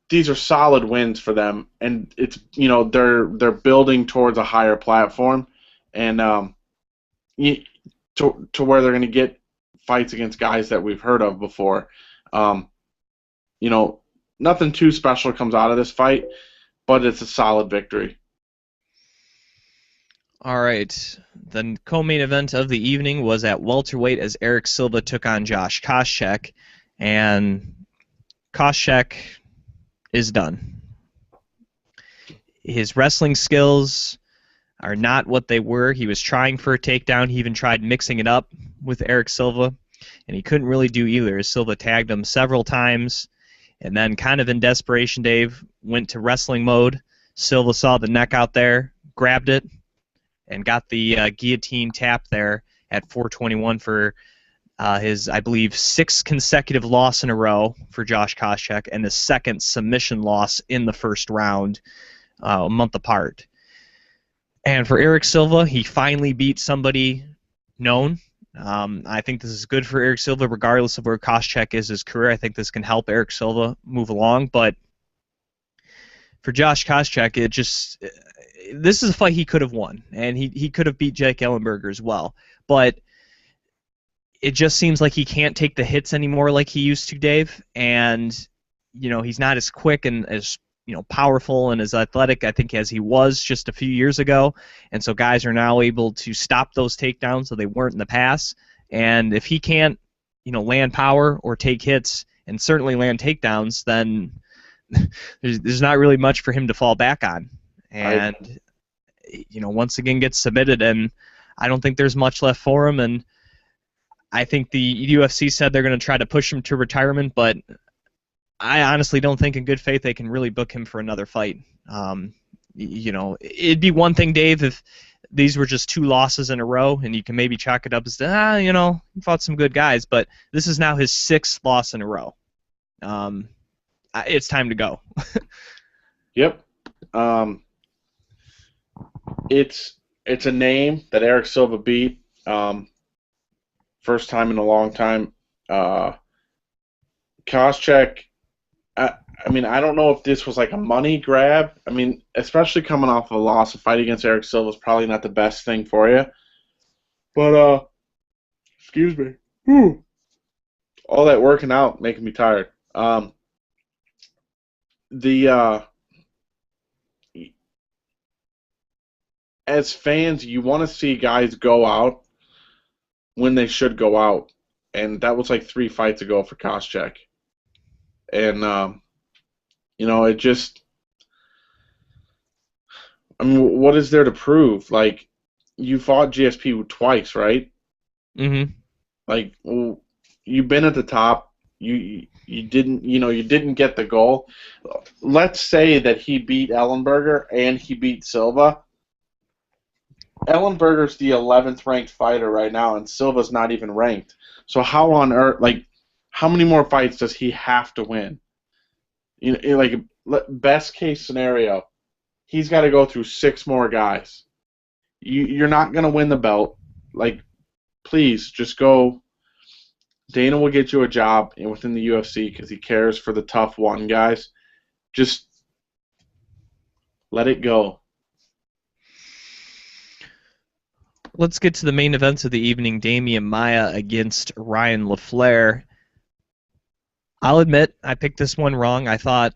these are solid wins for them, and it's they're building towards a higher platform, and to where they're going to get fights against guys that we've heard of before. Nothing too special comes out of this fight, but it's a solid victory. All right. The co-main event of the evening was at welterweight as Eric Silva took on Josh Koscheck, and Koscheck is done. His wrestling skills are not what they were. He was trying for a takedown. He even tried mixing it up with Eric Silva, and he couldn't really do either. Silva tagged him several times, and then kind of in desperation, Dave went to wrestling mode. Silva saw the neck out there, grabbed it, and got the guillotine tap there at 421 for his, I believe, 6th consecutive loss in a row for Josh Koscheck, and his 2nd submission loss in the first round, a month apart. And for Eric Silva, he finally beat somebody known. I think this is good for Eric Silva, regardless of where Koscheck is his career. I think this can help Eric Silva move along. But for Josh Koscheck, this is a fight he could have won, and he could have beat Jake Ellenberger as well. But it just seems like he can't take the hits anymore like he used to, Dave. And he's not as quick and as powerful and as athletic, I think, as he was just a few years ago. And so guys are now able to stop those takedowns so they weren't in the past. And if he can't, land power or take hits, and certainly land takedowns, then there's not really much for him to fall back on. And once again gets submitted, and I don't think there's much left for him. And I think the UFC said they're going to try to push him to retirement, but I honestly don't think in good faith they can really book him for another fight. It'd be one thing, Dave, if these were just 2 losses in a row, and you can maybe chalk it up as, he fought some good guys, but this is now his 6th loss in a row. It's time to go. Yep. It's a name that Eric Silva beat. First time in a long time. Koscheck, I don't know if this was like a money grab. Especially coming off of a loss, a fight against Eric Silva is probably not the best thing for you. But, excuse me. Whew. All that working out making me tired. As fans, you want to see guys go out when they should go out, and that was like 3 fights ago for Koscheck. And it just, what is there to prove? Like, you fought GSP twice, right? Mm-hmm. Like, well, you've been at the top. You didn't get the goal. Let's say that he beat Ellenberger and he beat Silva. Ellenberger's the 11th ranked fighter right now, and Silva's not even ranked. So how on earth, how many more fights does he have to win? Best case scenario, he's got to go through 6 more guys. You're not going to win the belt. Please, just go. Dana will get you a job within the UFC because he cares for the tough one guys. Just let it go. Let's get to the main events of the evening. Damian Maia against Ryan LaFleur. I'll admit, I picked this one wrong. I thought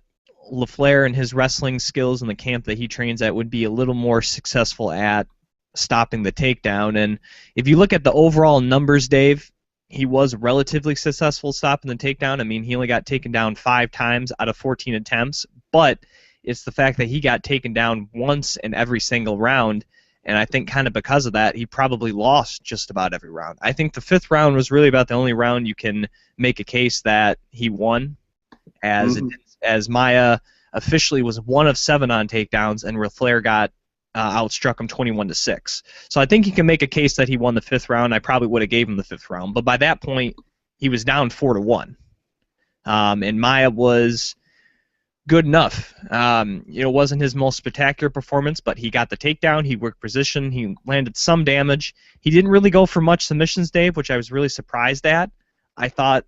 LaFleur and his wrestling skills in the camp that he trains at would be a little more successful at stopping the takedown. And if you look at the overall numbers, Dave, he was relatively successful stopping the takedown. He only got taken down 5 times out of 14 attempts, but it's the fact that he got taken down once in every single round. And I think kind of because of that, he probably lost just about every round. I think the 5th round was really about the only round you can make a case that he won, as Maia officially was 1 of 7 on takedowns, and Flair got outstruck him 21-6. So I think he can make a case that he won the 5th round. I probably would have gave him the 5th round, but by that point, he was down 4-1. And Maia was good enough. It wasn't his most spectacular performance, but he got the takedown, he worked position, he landed some damage. He didn't really go for much submissions, Dave, which I was really surprised at. I thought,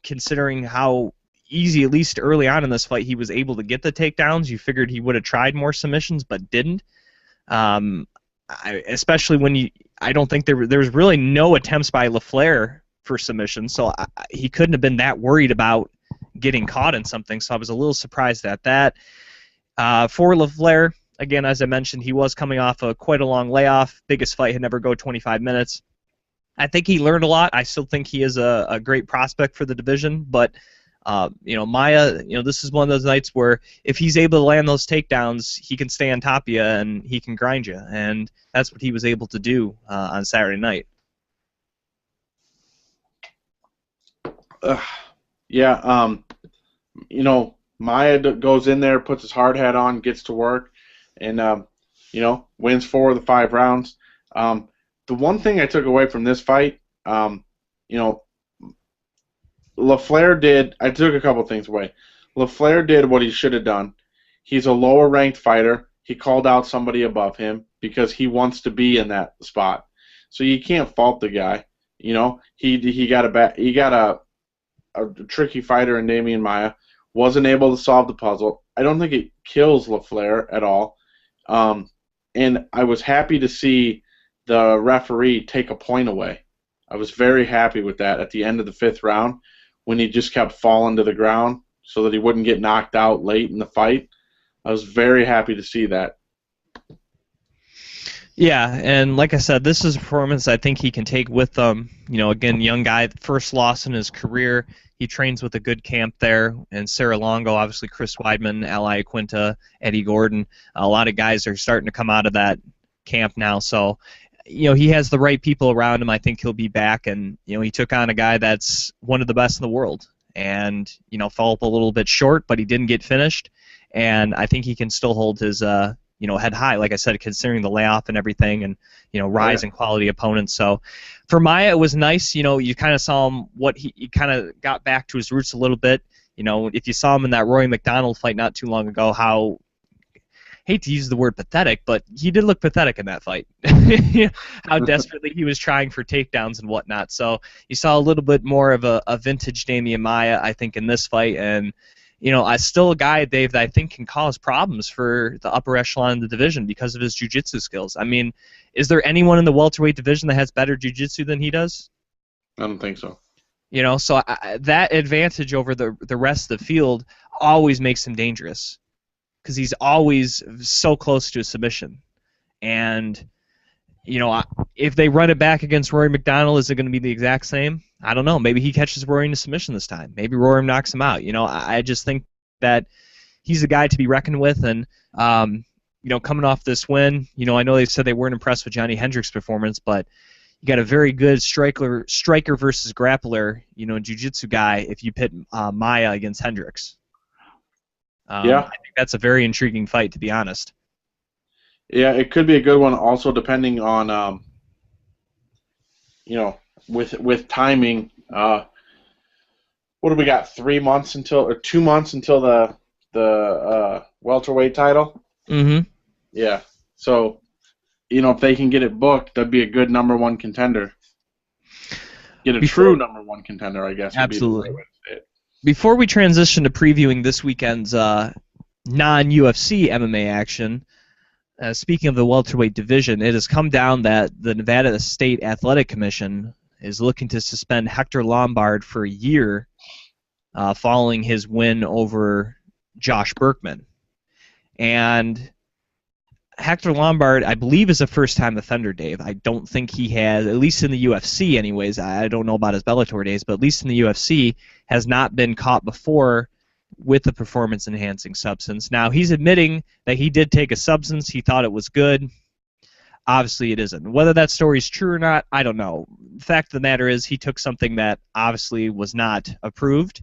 considering how easy, at least early on in this fight, he was able to get the takedowns, you figured he would have tried more submissions, but didn't. Especially when I don't think there was really no attempts by LaFleur for submission, so he couldn't have been that worried about getting caught in something, so I was a little surprised at that. For LaFleur, again, as I mentioned, he was coming off quite a long layoff. Biggest fight had never go 25 minutes. I think he learned a lot. I still think he is a great prospect for the division, but Maia, this is one of those nights where if he's able to land those takedowns, he can stay on top of you and he can grind you, and that's what he was able to do on Saturday night. Yeah, Maia goes in there, puts his hard hat on, gets to work, and wins 4 of the 5 rounds. The one thing I took away from this fight, LaFleur did. I took a couple things away. LaFleur did what he should have done. He's a lower ranked fighter. He called out somebody above him because he wants to be in that spot. So you can't fault the guy. He got a tricky fighter in Damian Maia. Wasn't able to solve the puzzle. I don't think it kills LaFleur at all. And I was happy to see the referee take a point away. I was very happy with that at the end of the 5th round when he just kept falling to the ground so that he wouldn't get knocked out late in the fight. I was very happy to see that. Yeah, and like I said, this is a performance I think he can take with them. Again, young guy, first loss in his career. He trains with a good camp there, and Sarah Longo, obviously Chris Weidman, Ali Quinta, Eddie Gordon. A lot of guys are starting to come out of that camp now, so he has the right people around him. I think he'll be back, and he took on a guy that's one of the best in the world, and fell up a little bit short, but he didn't get finished, and I think he can still hold his head high, like I said, considering the layoff and everything, and rise in quality opponents. So for Maia, it was nice. You kind of saw him he kind of got back to his roots a little bit. If you saw him in that Rory McDonald fight not too long ago, how, hate to use the word pathetic, but he did look pathetic in that fight. How desperately he was trying for takedowns and whatnot. So you saw a little bit more of a vintage Damian Maia, I think, in this fight, and I still a guy, Dave, that I think can cause problems for the upper echelon of the division because of his jiu-jitsu skills. I mean, is there anyone in the welterweight division that has better jiu-jitsu than he does? I don't think so. So that advantage over the rest of the field always makes him dangerous because he's always so close to a submission. And, if they run it back against Rory McDonald, is it going to be the exact same? I don't know. Maybe he catches Rory in a submission this time. Maybe Rory knocks him out. I just think that he's a guy to be reckoned with. And, coming off this win, I know they said they weren't impressed with Johnny Hendricks' performance, but you got a very good striker versus grappler, jiu-jitsu guy if you pit Maia against Hendricks. Yeah. I think that's a very intriguing fight, to be honest. Yeah, it could be a good one also depending on, with timing. What do we got, 2 months until the welterweight title? Mm-hmm. Yeah. So, if they can get it booked, that'd be a good number 1 contender. Get a true number 1 contender, I guess. Absolutely. Would be the right way to say it. Before we transition to previewing this weekend's non-UFC MMA action, speaking of the welterweight division, it has come down that the Nevada State Athletic Commission is looking to suspend Hector Lombard for a year following his win over Josh Berkman. And Hector Lombard, I believe, is a first-time offender, Dave. I don't think he has, at least in the UFC anyways, I don't know about his Bellator days, but at least in the UFC, has not been caught before with a performance-enhancing substance. Now, he's admitting that he did take a substance. He thought it was good. Obviously, it isn't. Whether that story's true or not, I don't know. The fact of the matter is he took something that obviously was not approved.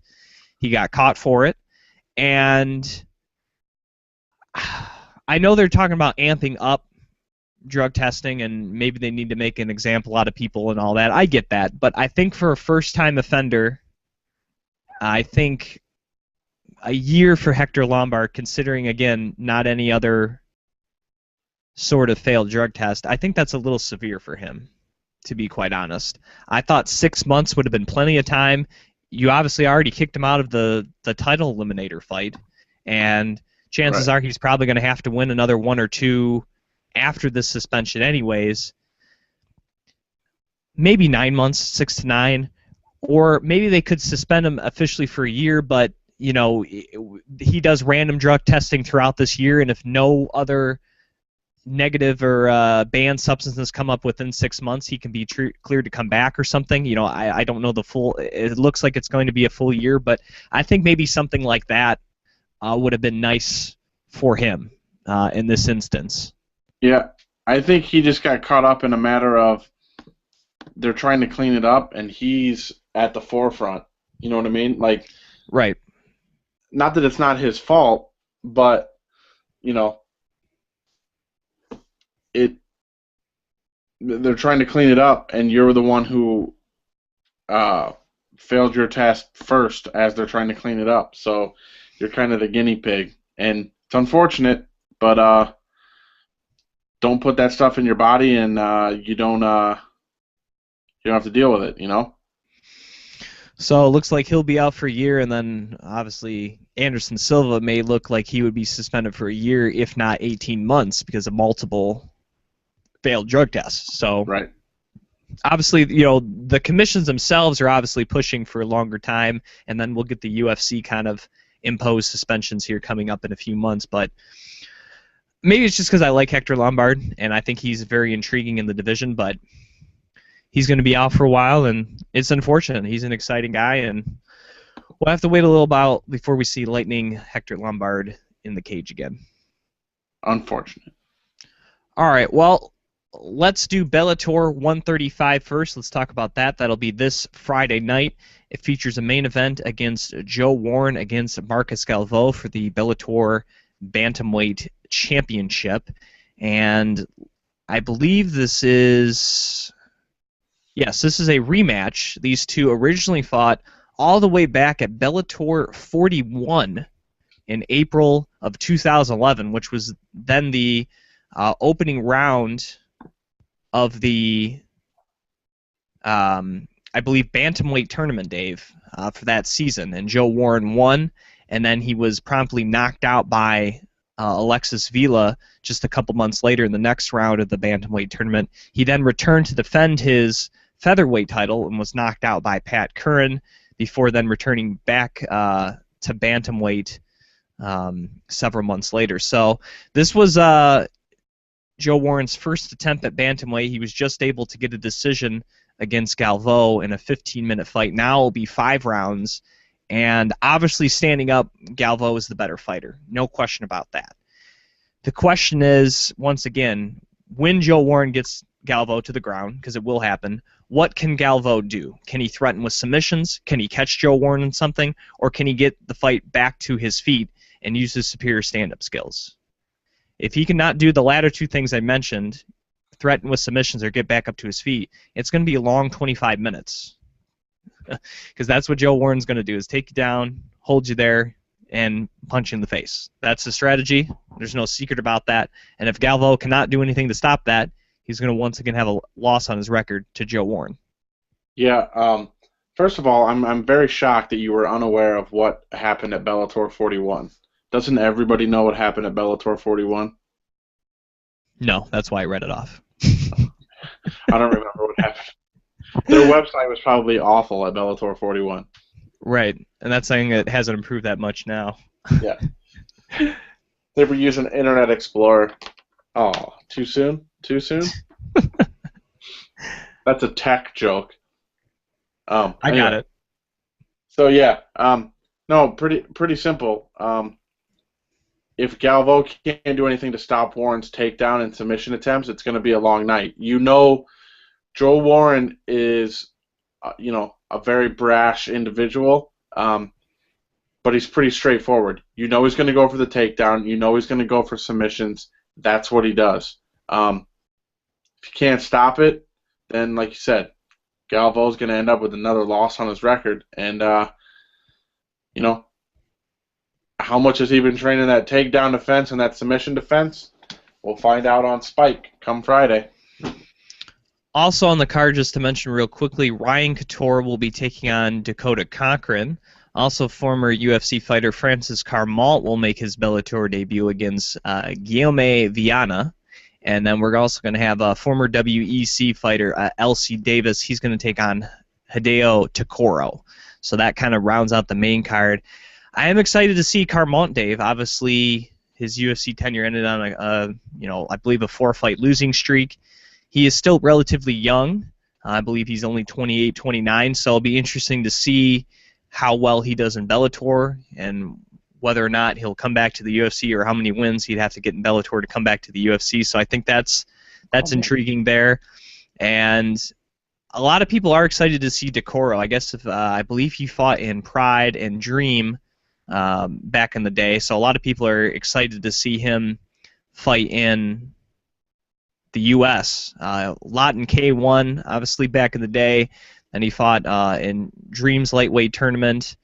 He got caught for it. And I know they're talking about amping up drug testing and maybe they need to make an example out of people and all that. I get that. But I think for a first-time offender, I think a year for Hector Lombard, considering, again, not any other sort of failed drug test, I think that's a little severe for him, to be quite honest. I thought 6 months would have been plenty of time. You obviously already kicked him out of the title eliminator fight, and chances are he's probably going to have to win another one or two after this suspension anyways. Maybe 9 months, 6 to 9, or maybe they could suspend him officially for a year, but you know, he does random drug testing throughout this year, and if no other negative or banned substances come up within 6 months, he can be cleared to come back or something. You know, I don't know the full. It looks like it's going to be a full year, but I think maybe something like that would have been nice for him in this instance. Yeah, I think he just got caught up in a matter of they're trying to clean it up, and he's at the forefront. You know what I mean? Like, right. Not that it's not his fault, but you know, they're trying to clean it up, and you're the one who failed your test first as they're trying to clean it up. So you're kind of the guinea pig, and it's unfortunate, but don't put that stuff in your body, and you don't have to deal with it. You know. So it looks like he'll be out for a year, and then obviously Anderson Silva may look like he would be suspended for a year, if not 18 months, because of multiple failed drug tests. So obviously, you know, the commissions themselves are obviously pushing for a longer time, and then we'll get the UFC kind of impose suspensions here coming up in a few months. But maybe it's just because I like Hector Lombard, and I think he's very intriguing in the division, but he's going to be out for a while, and it's unfortunate. He's an exciting guy, and we'll have to wait a little while before we see Lightning Hector Lombard in the cage again. Unfortunate. All right, well, let's do Bellator 135 first. Let's talk about that. That'll be this Friday night. It features a main event against Joe Warren against Marcus Galvão for the Bellator Bantamweight Championship. And I believe this is... Yes, this is a rematch. These two originally fought all the way back at Bellator 41 in April of 2011, which was then the opening round of the, I believe, Bantamweight tournament, Dave, for that season. And Joe Warren won, and then he was promptly knocked out by Alexis Vila just a couple months later in the next round of the Bantamweight tournament. He then returned to defend his featherweight title and was knocked out by Pat Curran before then returning back to Bantamweight several months later. So this was Joe Warren's first attempt at Bantamweight. He was just able to get a decision against Galvão in a 15-minute fight. Now it'll be 5 rounds, and obviously standing up, Galvão is the better fighter. No question about that. The question is, once again, when Joe Warren gets Galvão to the ground, because it will happen, what can Galvão do? Can he threaten with submissions? Can he catch Joe Warren in something? Or can he get the fight back to his feet and use his superior stand-up skills? If he cannot do the latter two things I mentioned, threaten with submissions or get back up to his feet, it's going to be a long 25 minutes. Because that's what Joe Warren's going to do, is take you down, hold you there, and punch you in the face. That's the strategy. There's no secret about that. And if Galvão cannot do anything to stop that, he's going to once again have a loss on his record to Joe Warren. Yeah. First of all, I'm very shocked that you were unaware of what happened at Bellator 41. Doesn't everybody know what happened at Bellator 41? No, that's why I read it off. I don't remember what happened. Their website was probably awful at Bellator 41. Right, and that's saying it hasn't improved that much now. Yeah. They were using Internet Explorer. Oh, too soon? Too soon? That's a tech joke. I got it. So yeah, no, pretty simple. if Galvo can't do anything to stop Warren's takedown and submission attempts, it's going to be a long night. You know, Joe Warren is, a very brash individual, but he's pretty straightforward. You know he's going to go for the takedown. You know he's going to go for submissions. That's what he does. If you can't stop it, then, like you said, Galvo's going to end up with another loss on his record. And, how much has he been training that takedown defense and that submission defense? We'll find out on Spike come Friday. Also on the card, just to mention real quickly, Ryan Couture will be taking on Dakota Cochran. Also, former UFC fighter Francis Carmalt will make his Bellator debut against Guillaume Viana. And then we're also going to have a former WEC fighter, L.C. Davis. He's going to take on Hideo Takoro. So that kind of rounds out the main card. I am excited to see Carmont, Dave. Obviously, his UFC tenure ended on I believe a 4-fight losing streak. He is still relatively young. I believe he's only 28, 29. So it'll be interesting to see how well he does in Bellator and whether or not he'll come back to the UFC or how many wins he'd have to get in Bellator to come back to the UFC. So I think that's intriguing there. And a lot of people are excited to see Takoro. I guess I believe he fought in Pride and Dream back in the day. So a lot of people are excited to see him fight in the U.S. A lot in K1, obviously back in the day. And he fought in Dream's lightweight tournament.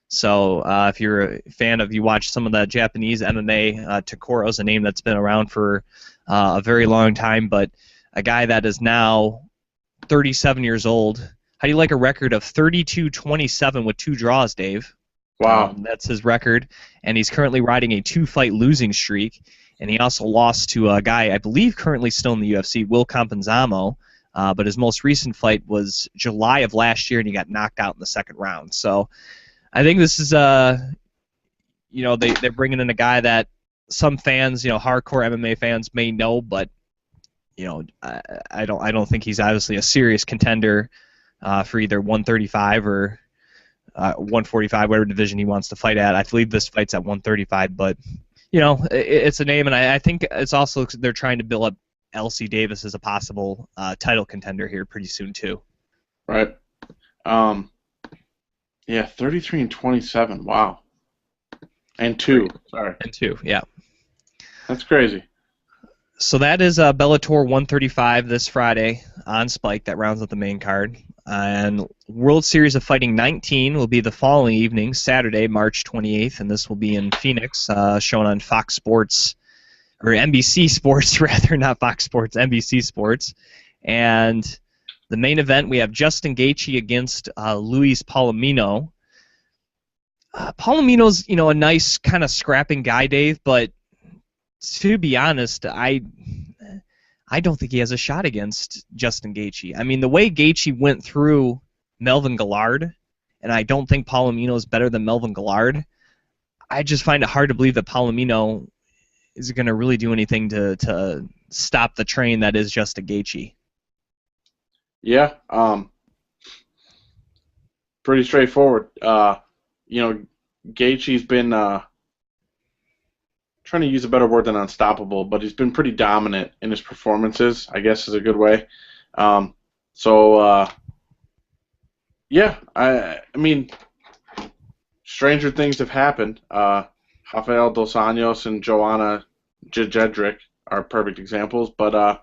So if you're a fan of, you watch some of the Japanese MMA, Takoro is a name that's been around for a very long time, but a guy that is now 37 years old. How do you like a record of 32-27 with 2 draws, Dave? Wow. That's his record, and he's currently riding a 2-fight losing streak, and he also lost to a guy, I believe currently still in the UFC, Will Campazamo, but his most recent fight was July of last year, and he got knocked out in the second round. So I think this is, they're bringing in a guy that some fans, hardcore MMA fans may know, but I don't think he's obviously a serious contender for either 135 or 145, whatever division he wants to fight at. I believe this fight's at 135, but it's a name, and I think it's also they're trying to build up L.C. Davis as a possible title contender here pretty soon too. Right. Yeah, 33-27. Wow. And 2. Sorry. And 2. Yeah. That's crazy. So that is Bellator 135 this Friday on Spike. That rounds up the main card. And World Series of Fighting 19 will be the following evening, Saturday, March 28th, and this will be in Phoenix, shown on Fox Sports, or NBC Sports, rather, not Fox Sports, NBC Sports. And the main event, we have Justin Gaethje against Luis Palomino. Palomino's, a nice kind of scrapping guy, Dave, but to be honest, I don't think he has a shot against Justin Gaethje. I mean, the way Gaethje went through Melvin Gillard, and I don't think Palomino is better than Melvin Gillard, I just find it hard to believe that Palomino is going to really do anything to stop the train that is Justin Gaethje. Yeah, pretty straightforward. Gaethje's been trying to use a better word than unstoppable, but he's been pretty dominant in his performances, I guess is a good way. Yeah, I mean, stranger things have happened. Rafael Dos Anjos and Joanna Jedrzejczyk are perfect examples, but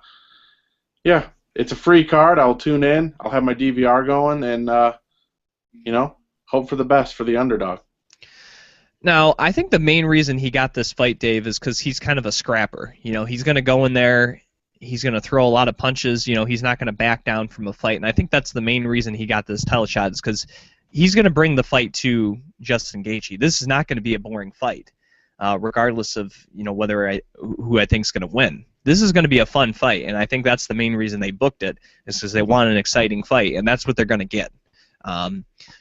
yeah, it's a free card. I'll tune in. I'll have my DVR going, and hope for the best for the underdog. Now, I think the main reason he got this fight, Dave, is because he's kind of a scrapper. He's going to go in there, he's going to throw a lot of punches, he's not going to back down from a fight, and I think that's the main reason he got this title shot, is because he's going to bring the fight to Justin Gaethje. This is not going to be a boring fight, regardless of who I think is going to win. This is going to be a fun fight, and I think that's the main reason they booked it, is because they want an exciting fight, and that's what they're going to get.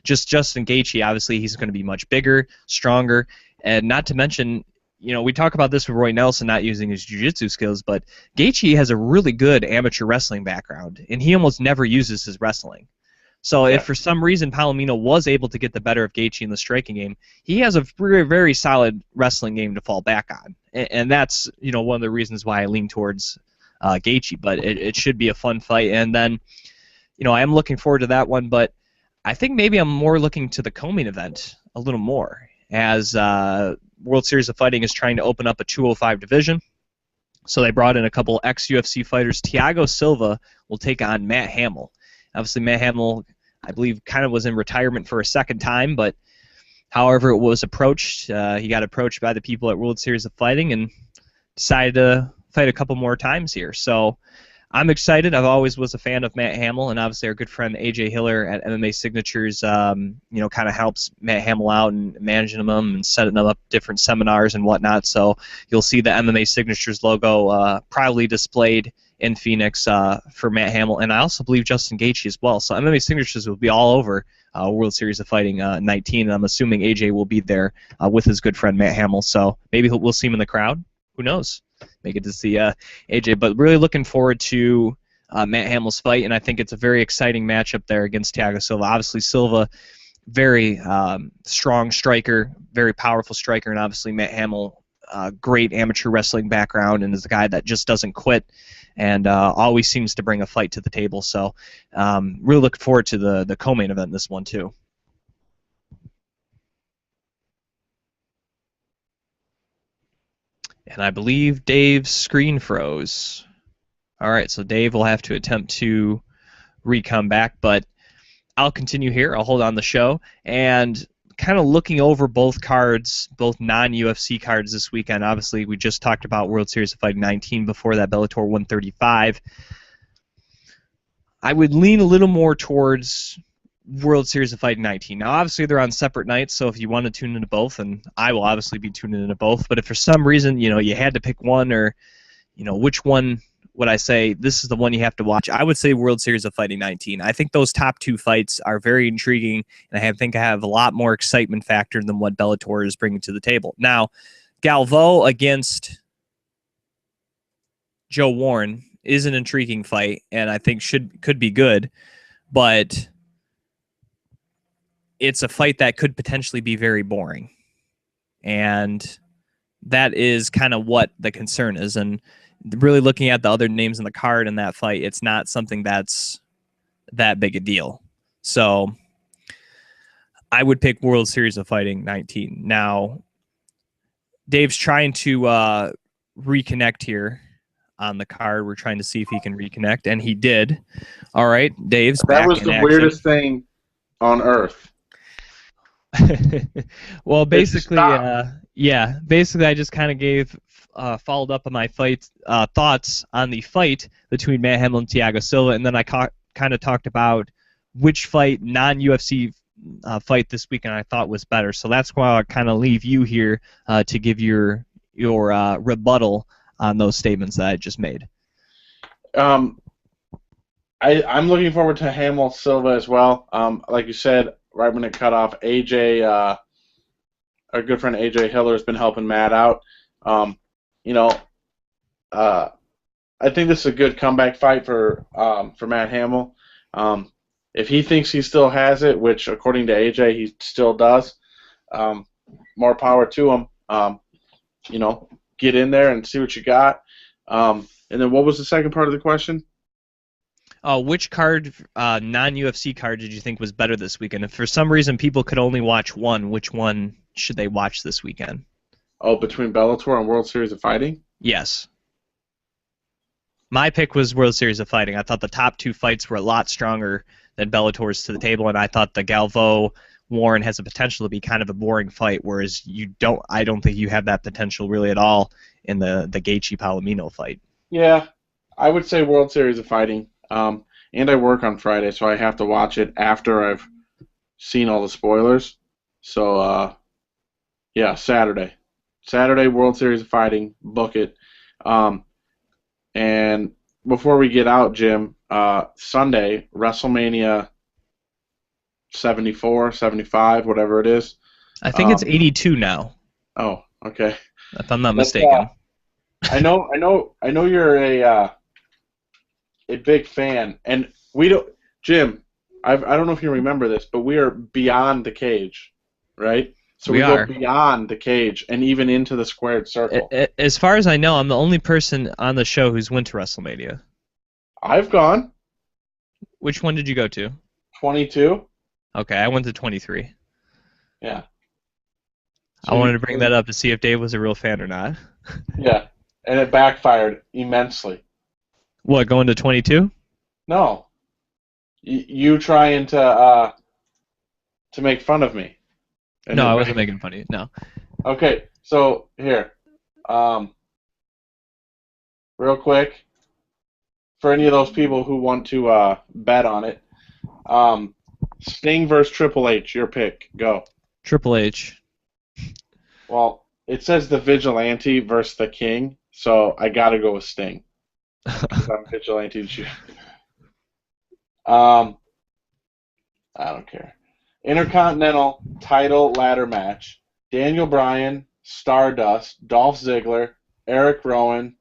Just Justin Gaethje, obviously, he's going to be much bigger, stronger, and not to mention, we talk about this with Roy Nelson not using his jiu-jitsu skills, but Gaethje has a really good amateur wrestling background, and he almost never uses his wrestling. So if for some reason Palomino was able to get the better of Gaethje in the striking game, he has a very, very solid wrestling game to fall back on, and that's one of the reasons why I lean towards Gaethje. But it should be a fun fight, and then I am looking forward to that one. But I think maybe I'm more looking to the co-main event a little more, as World Series of Fighting is trying to open up a 205 division. So they brought in a couple ex-UFC fighters. Thiago Silva will take on Matt Hamill. Obviously, Matt Hamill, I believe, kind of was in retirement for a second time, but however it was approached, he got approached by the people at World Series of Fighting and decided to fight a couple more times here. So I'm excited. I've always was a fan of Matt Hamill, and obviously our good friend AJ Hiller at MMA Signatures, kind of helps Matt Hamill out and managing him and setting up different seminars and whatnot. So you'll see the MMA Signatures logo proudly displayed in Phoenix for Matt Hamill, and I also believe Justin Gaethje as well. So MMA Signatures will be all over World Series of Fighting 19, and I'm assuming AJ will be there with his good friend Matt Hamill. So maybe we'll see him in the crowd. Who knows? May get to see AJ, but really looking forward to Matt Hamill's fight, and I think it's a very exciting matchup there against Thiago Silva. Obviously, Silva, very strong striker, very powerful striker, and obviously Matt Hamill, great amateur wrestling background, and is a guy that just doesn't quit and always seems to bring a fight to the table. So really looking forward to the co-main event in this one too. And I believe Dave's screen froze. All right, so Dave will have to attempt to re-come back, but I'll continue here. I'll hold on the show. And kind of looking over both cards, both non-UFC cards this weekend. Obviously, we just talked about World Series of Fighting 19 before that, Bellator 135. I would lean a little more towards World Series of Fighting 19. Now, obviously, they're on separate nights, so if you want to tune into both, and I will obviously be tuning into both, but if for some reason, you had to pick one, or, which one would I say, this is the one you have to watch, I would say World Series of Fighting 19. I think those top two fights are very intriguing, and I think I have a lot more excitement factor than what Bellator is bringing to the table. Now, Galvo against Joe Warren is an intriguing fight, and I think could be good, but it's a fight that could potentially be very boring. And that is kind of what the concern is. And really looking at the other names in the card in that fight, it's not something that's that big a deal. So I would pick World Series of Fighting 19. Now, Dave's trying to reconnect here on the card. We're trying to see if he can reconnect, and he did. All right, Dave's back in action. That was the weirdest thing on earth. Well, basically, basically I just kind of followed up on my thoughts on the fight between Matt Hamill and Thiago Silva, and then I kind of talked about which fight, non-UFC fight this weekend I thought was better. So that's why I kind of leave you here to give your rebuttal on those statements that I just made. I'm looking forward to Hamill Silva as well. Like you said, right when it cut off, AJ, our good friend AJ Hiller has been helping Matt out. I think this is a good comeback fight for Matt Hamill. If he thinks he still has it, which according to AJ he still does, more power to him. Get in there and see what you got. And then what was the second part of the question? Which card, non-UFC card, did you think was better this weekend? If for some reason people could only watch one, which one should they watch this weekend? Oh, between Bellator and World Series of Fighting? Yes. My pick was World Series of Fighting. I thought the top two fights were a lot stronger than Bellator's to the table, and I thought the Galvo-Warren has a potential to be kind of a boring fight, whereas I don't think you have that potential really at all in the Gaethje-Palomino fight. Yeah, I would say World Series of Fighting. And I work on Friday, so I have to watch it after I've seen all the spoilers. So, Saturday. Saturday, World Series of Fighting. Book it. And before we get out, Jim, Sunday, WrestleMania 74, 75, whatever it is. I think it's 82 now. Oh, okay. If I'm not mistaken. I know you're a big fan, and Jim, I don't know if you remember this, but we are beyond the cage, right? So We we go are. beyond the cage and even into the squared circle. As far as I know, I'm the only person on the show who's went to WrestleMania. I've gone Which one did you go to? 22. Okay, I went to 23. Yeah. I So wanted to bring that up to see if Dave was a real fan or not. yeah, and it backfired immensely. What, going to 22? No, you trying to make fun of me. And No, it I wasn't making fun of you. No. Okay, so here, um, real quick, for any of those people who want to bet on it, Sting versus Triple H, your pick. Go. Triple H. Well, it says the Vigilante versus the King, so I gotta go with Sting. Because I'm Vigilante. I don't care. Intercontinental title ladder match. Daniel Bryan, Stardust, Dolph Ziggler, Eric Rowan,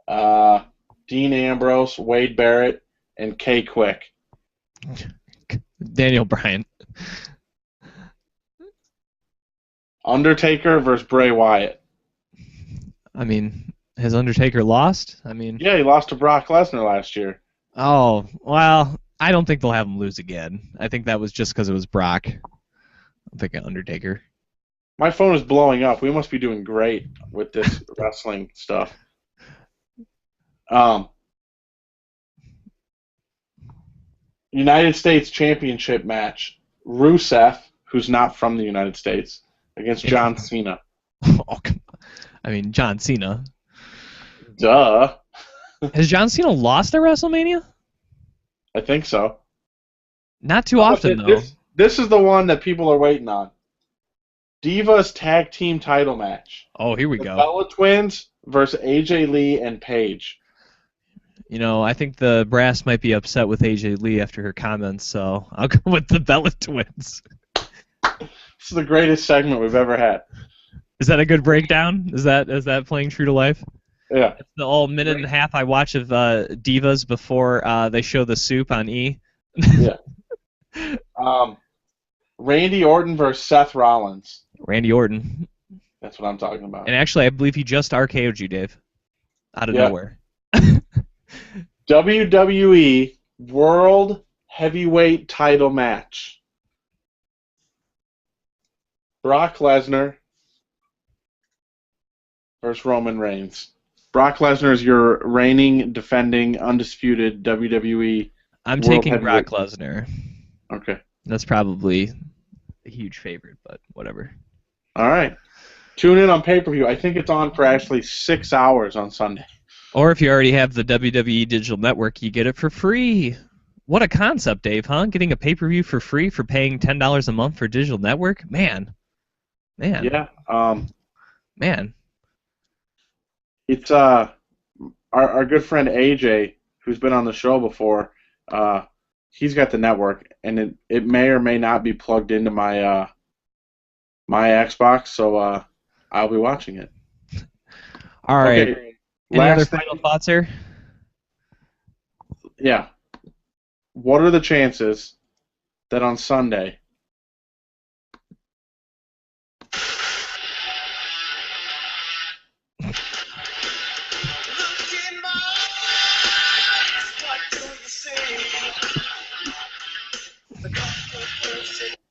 Dean Ambrose, Wade Barrett, and Kay Quick. Daniel Bryan. Undertaker versus Bray Wyatt. I mean, has Undertaker lost? I mean, Yeah, he lost to Brock Lesnar last year. oh, well, I don't think they'll have him lose again. I think that was just because it was Brock. I'm thinking Undertaker. My phone is blowing up. We must be doing great with this wrestling stuff. United States Championship match. Rusev, who's not from the United States, against John Cena. Oh, I mean, John Cena. Duh. Has John Cena lost at WrestleMania? I think so. Not too often, though. This is the one that people are waiting on. Divas Tag Team Title match. Oh, here we The go. Bella Twins versus AJ Lee and Paige. You know, I think the brass might be upset with AJ Lee after her comments, so I'll go with the Bella Twins. This is the greatest segment we've ever had. Is that a good breakdown? Is that playing true to life? Yeah. It's the whole minute and a half I watch of Divas before they show the soup on E. Yeah. Randy Orton versus Seth Rollins. Randy Orton. That's what I'm talking about. And actually, I believe he just RKO'd you, Dave. Out of nowhere. WWE World Heavyweight Title match. Brock Lesnar versus Roman Reigns. Brock Lesnar is your reigning, defending, undisputed WWE. I'm taking Brock Lesnar. Okay. That's probably a huge favorite, but whatever. All right. Tune in on pay-per-view. I think it's on for actually 6 hours on Sunday. Or if you already have the WWE Digital Network, you get it for free. What a concept, Dave, huh? Getting a pay-per-view for free for paying $10 a month for Digital Network? Man. Yeah. Man. It's our good friend AJ, who's been on the show before. He's got the network, and it may or may not be plugged into my my Xbox, so I'll be watching it. All right. Okay. Any other final thoughts here? Yeah. What are the chances that on Sunday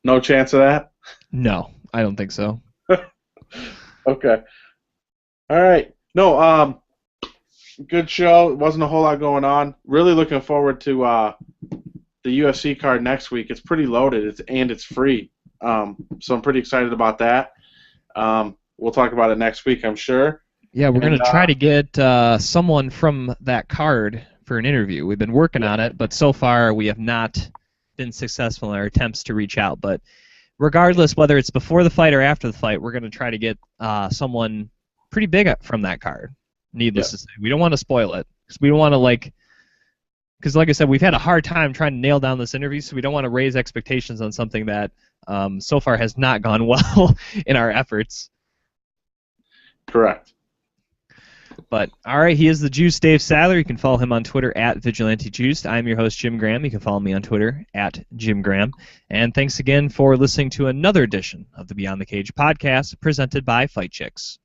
no chance of that? No, I don't think so. Okay. All right. No, good show. It wasn't a whole lot going on. Really looking forward to the UFC card next week. It's pretty loaded, and it's free. So I'm pretty excited about that. We'll talk about it next week, I'm sure. Yeah, we're going to try to get someone from that card for an interview. We've been working on it, but so far we have not been successful in our attempts to reach out. But regardless, whether it's before the fight or after the fight, we're going to try to get someone pretty big from that card. Needless to say, we don't want to spoil it because we don't want to because like I said, we've had a hard time trying to nail down this interview, so we don't want to raise expectations on something that so far has not gone well in our efforts. Correct. But, all right, he is the Juice Dave Sadler. You can follow him on Twitter at VigilanteJuiced. I'm your host, Jim Gramm. You can follow me on Twitter at Jim Gramm. And thanks again for listening to another edition of the Beyond the Cage podcast presented by Fight Chicks.